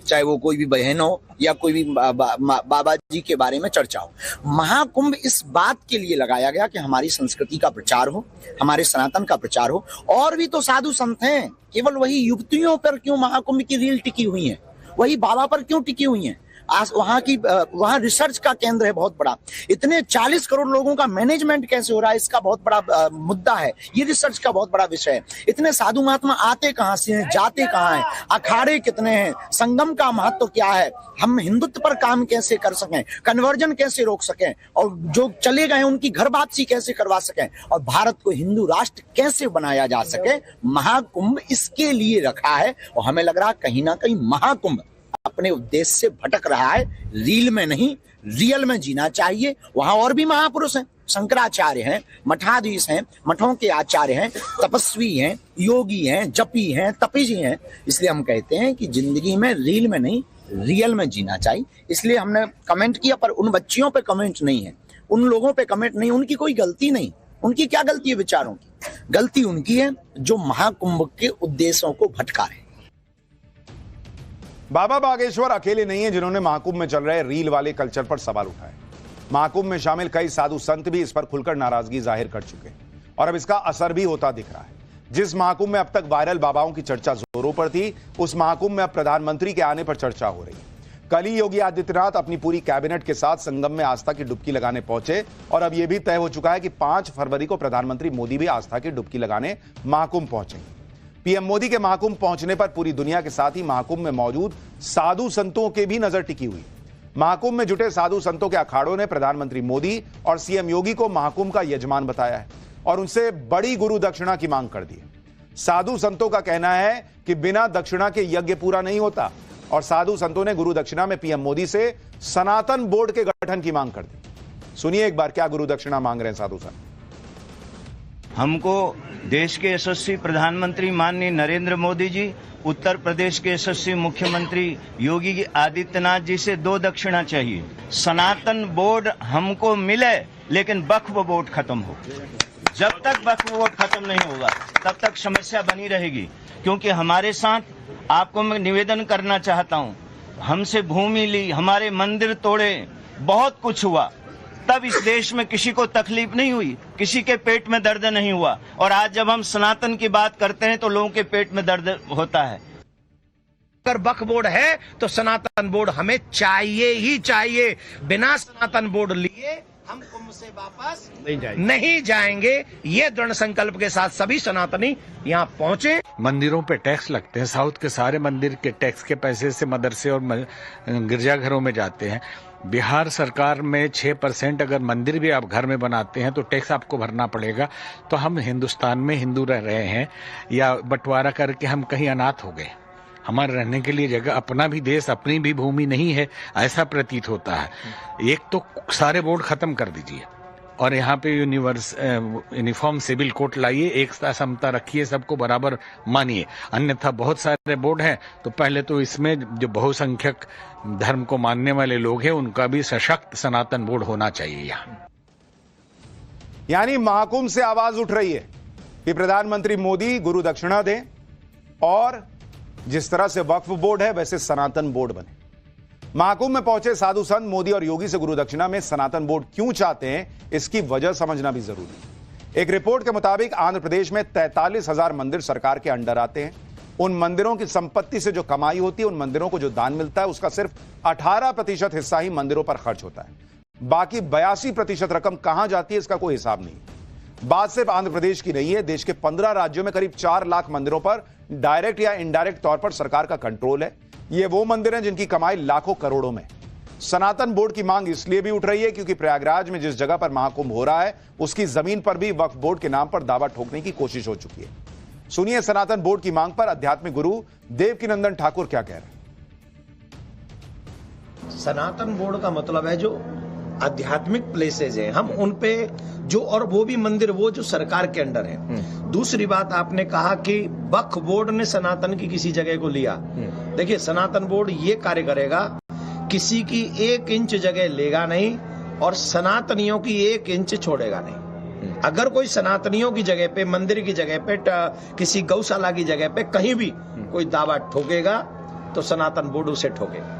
चाहे वो कोई भी बहन हो या कोई भी बाबा जी के बारे में चर्चा हो। महाकुंभ इस बात के लिए लगाया गया कि हमारी संस्कृति का प्रचार हो, हमारे सनातन का प्रचार हो। और भी तो साधु संत हैं, केवल वही युवतियों पर क्यों महाकुंभ की रील टिकी हुई है, वही बाबा पर क्यों टिकी हुई है? वहां रिसर्च का केंद्र है बहुत बड़ा। इतने 40 करोड़ लोगों का मैनेजमेंट कैसे हो रहा है, इसका बहुत बड़ा मुद्दा है। ये रिसर्च का बहुत बड़ा विषय है। इतने साधु महात्मा आते कहां से हैं, जाते कहां हैं, अखाड़े कितने हैं, संगम का महत्व क्या है, हम हिंदुत्व पर काम कैसे कर सकें, कन्वर्जन कैसे रोक सकें, और जो चले गए उनकी घर वापसी कैसे करवा सकें, और भारत को हिंदू राष्ट्र कैसे बनाया जा सके। महाकुंभ इसके लिए रखा है। और हमें लग रहा कहीं ना कहीं महाकुंभ अपने उद्देश्य से भटक रहा है। रील में नहीं, रियल में जीना चाहिए। वहां और भी महापुरुष हैं, शंकराचार्य हैं, मठाधीश हैं, मठों के आचार्य हैं, तपस्वी हैं, योगी हैं, जपी हैं, तपीजी हैं। इसलिए हम कहते हैं कि जिंदगी में रील में नहीं, रियल में जीना चाहिए। इसलिए हमने कमेंट किया, पर उन बच्चियों पे कमेंट नहीं है, उन लोगों पे कमेंट नहीं। उनकी कोई गलती नहीं। उनकी क्या गलती है? विचारों की गलती उनकी है जो महाकुंभ के उद्देश्यों को भटका रहे। बाबा बागेश्वर अकेले नहीं है जिन्होंने महाकुंभ में चल रहे रील वाले कल्चर पर सवाल उठाए। महाकुंभ में शामिल कई साधु संत भी इस पर खुलकर नाराजगी जाहिर कर चुके हैं और अब इसका असर भी होता दिख रहा है। जिस महाकुंभ में अब तक वायरल बाबाओं की चर्चा जोरों पर थी, उस महाकुंभ में अब प्रधानमंत्री के आने पर चर्चा हो रही है। कल ही योगी आदित्यनाथ अपनी पूरी कैबिनेट के साथ संगम में आस्था की डुबकी लगाने पहुंचे और अब यह भी तय हो चुका है कि 5 फरवरी को प्रधानमंत्री मोदी भी आस्था की डुबकी लगाने महाकुंभ पहुंचेंगे। पीएम मोदी के महाकुंभ पहुंचने पर पूरी दुनिया के साथ ही महाकुंभ में मौजूद साधु संतों के भी नजर टिकी हुई। महाकुंभ में जुटे साधु संतों के अखाड़ों ने प्रधानमंत्री मोदी और सीएम योगी को महाकुंभ का यजमान बताया है और उनसे बड़ी गुरु दक्षिणा की मांग कर दी है। साधु संतों का कहना है कि बिना दक्षिणा के यज्ञ पूरा नहीं होता और साधु संतों ने गुरु दक्षिणा में पीएम मोदी से सनातन बोर्ड के गठन की मांग कर दी। सुनिए एक बार क्या गुरु दक्षिणा मांग रहे हैं साधु संत। हमको देश के यशस्वी प्रधानमंत्री माननीय नरेंद्र मोदी जी, उत्तर प्रदेश के यशस्वी मुख्यमंत्री योगी आदित्यनाथ जी से 2 दक्षिणा चाहिए। सनातन बोर्ड हमको मिले लेकिन वक्फ बोर्ड खत्म हो। जब तक वक्फ बोर्ड खत्म नहीं होगा तब तक समस्या बनी रहेगी। क्योंकि हमारे साथ आपको मैं निवेदन करना चाहता हूं, हमसे भूमि ली, हमारे मंदिर तोड़े, बहुत कुछ हुआ, तब इस देश में किसी को तकलीफ नहीं हुई, किसी के पेट में दर्द नहीं हुआ। और आज जब हम सनातन की बात करते हैं तो लोगों के पेट में दर्द होता है। अगर वक्फ बोर्ड है तो सनातन बोर्ड हमें चाहिए ही चाहिए। बिना सनातन बोर्ड लिए हम कुंभ से वापस नहीं जाएंगे। ये दृढ़ संकल्प के साथ सभी सनातनी यहाँ पहुंचे। मंदिरों पे टैक्स लगते हैं, साउथ के सारे मंदिर के टैक्स के पैसे से मदरसे और गिरजाघरों में जाते हैं। बिहार सरकार में 6% अगर मंदिर भी आप घर में बनाते हैं तो टैक्स आपको भरना पड़ेगा। तो हम हिंदुस्तान में हिंदू रह रहे हैं या बंटवारा करके हम कहीं अनाथ हो गए? हमारे रहने के लिए जगह, अपना भी देश, अपनी भी भूमि नहीं है, ऐसा प्रतीत होता है। एक तो सारे बोर्ड खत्म कर दीजिए और यहाँ पे यूनिफॉर्म सिविल कोड लाइए, एक समता रखिए, सबको बराबर मानिए। अन्यथा बहुत सारे बोर्ड हैं, तो पहले तो इसमें जो बहुसंख्यक धर्म को मानने वाले लोग हैं उनका भी सशक्त सनातन बोर्ड होना चाहिए यहाँ। यानी महाकुंभ से आवाज उठ रही है कि प्रधानमंत्री मोदी गुरु दक्षिणा दें और जिस तरह से वक्फ बोर्ड है वैसे सनातन बोर्ड बने। महाकुंभ में पहुंचे साधु संत मोदी और योगी से गुरु दक्षिणा में सनातन बोर्ड क्यों चाहते हैं, इसकी वजह समझना भी जरूरी है। एक रिपोर्ट के मुताबिक आंध्र प्रदेश में 43,000 मंदिर सरकार के अंडर आते हैं। उन मंदिरों की संपत्ति से जो कमाई होती है, उन मंदिरों को जो दान मिलता है, उसका सिर्फ 18% हिस्सा ही मंदिरों पर खर्च होता है। बाकी 82% रकम कहां जाती है, इसका कोई हिसाब नहीं। बात सिर्फ आंध्र प्रदेश की नहीं है, देश के 15 राज्यों में करीब 4 लाख मंदिरों पर डायरेक्ट या इनडायरेक्ट तौर पर सरकार का कंट्रोल है। ये वो मंदिर हैं जिनकी कमाई लाखों करोड़ों में। सनातन बोर्ड की मांग इसलिए भी उठ रही है क्योंकि प्रयागराज में जिस जगह पर महाकुंभ हो रहा है उसकी जमीन पर भी वक्फ बोर्ड के नाम पर दावा ठोकने की कोशिश हो चुकी है। सुनिए सनातन बोर्ड की मांग पर आध्यात्मिक गुरु देवकीनंदन ठाकुर क्या कह रहे हैं। सनातन बोर्ड का मतलब है जो आध्यात्मिक प्लेसेज हैं, हम उन पे जो, और वो भी मंदिर वो जो सरकार के अंडर है। दूसरी बात आपने कहा कि वक्फ बोर्ड ने सनातन की किसी जगह को लिया। देखिए सनातन बोर्ड ये कार्य करेगा, किसी की 1 इंच जगह लेगा नहीं और सनातनियों की 1 इंच छोड़ेगा नहीं। अगर कोई सनातनियों की जगह पे, मंदिर की जगह पे, किसी गौशाला की जगह पे कहीं भी कोई दावा ठोकेगा तो सनातन बोर्ड उसे ठोकेगा।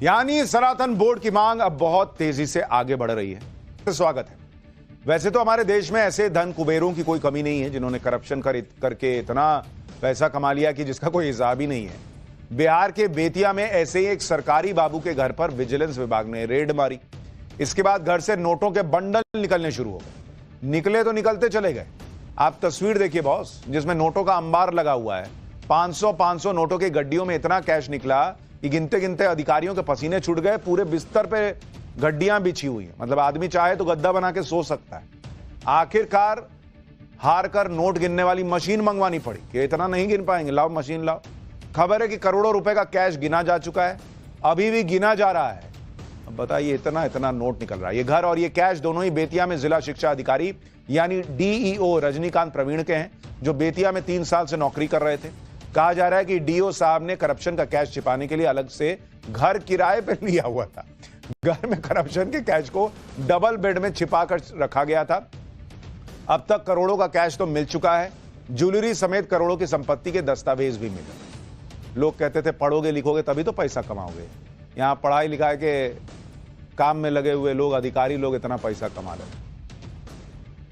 यानी सनातन बोर्ड की मांग अब बहुत तेजी से आगे बढ़ रही है। तो स्वागत है। वैसे तो हमारे देश में ऐसे धन कुबेरों की कोई कमी नहीं है जिन्होंने करप्शन करके इतना पैसा कमा लिया कि जिसका कोई हिसाब ही नहीं है। बिहार के बेतिया में ऐसे ही एक सरकारी बाबू के घर पर विजिलेंस विभाग ने रेड मारी। इसके बाद घर से नोटों के बंडल निकलने शुरू हो गए। निकले तो निकलते चले गए। आप तस्वीर देखिए बॉस, जिसमें नोटों का अंबार लगा हुआ है। 500 नोटों की गड्डियों में इतना कैश निकला कि गिनते गिनते अधिकारियों के पसीने छूट गए। पूरे बिस्तर पे गड्डियां बिछी हुई हैं, मतलब आदमी चाहे तो गद्दा बना के सो सकता है। आखिरकार हार कर नोट गिनने वाली मशीन मंगवानी पड़ी कि इतना नहीं गिन पाएंगे, लाओ मशीन लाओ। खबर है कि करोड़ों रुपए का कैश गिना जा चुका है, अभी भी गिना जा रहा है। अब बताइए इतना नोट निकल रहा है। ये घर और ये कैश दोनों ही बेतिया में जिला शिक्षा अधिकारी यानी डीईओ रजनीकांत प्रवीण के हैं, जो बेतिया में 3 साल से नौकरी कर रहे थे। कहा जा रहा है कि डीओ साहब ने करप्शन का कैश छिपाने के लिए अलग से घर किराए पर लिया हुआ था। घर में करप्शन के कैश को डबल बेड में छिपा कर रखा गया था। अब तक करोड़ों का कैश तो मिल चुका है। ज्वेलरी समेत करोड़ों की संपत्ति के दस्तावेज भी मिले। लोग कहते थे पढ़ोगे लिखोगे तभी तो पैसा कमाओगे। यहां पढ़ाई लिखाई के काम में लगे हुए लोग, अधिकारी लोग इतना पैसा कमा रहे हैं।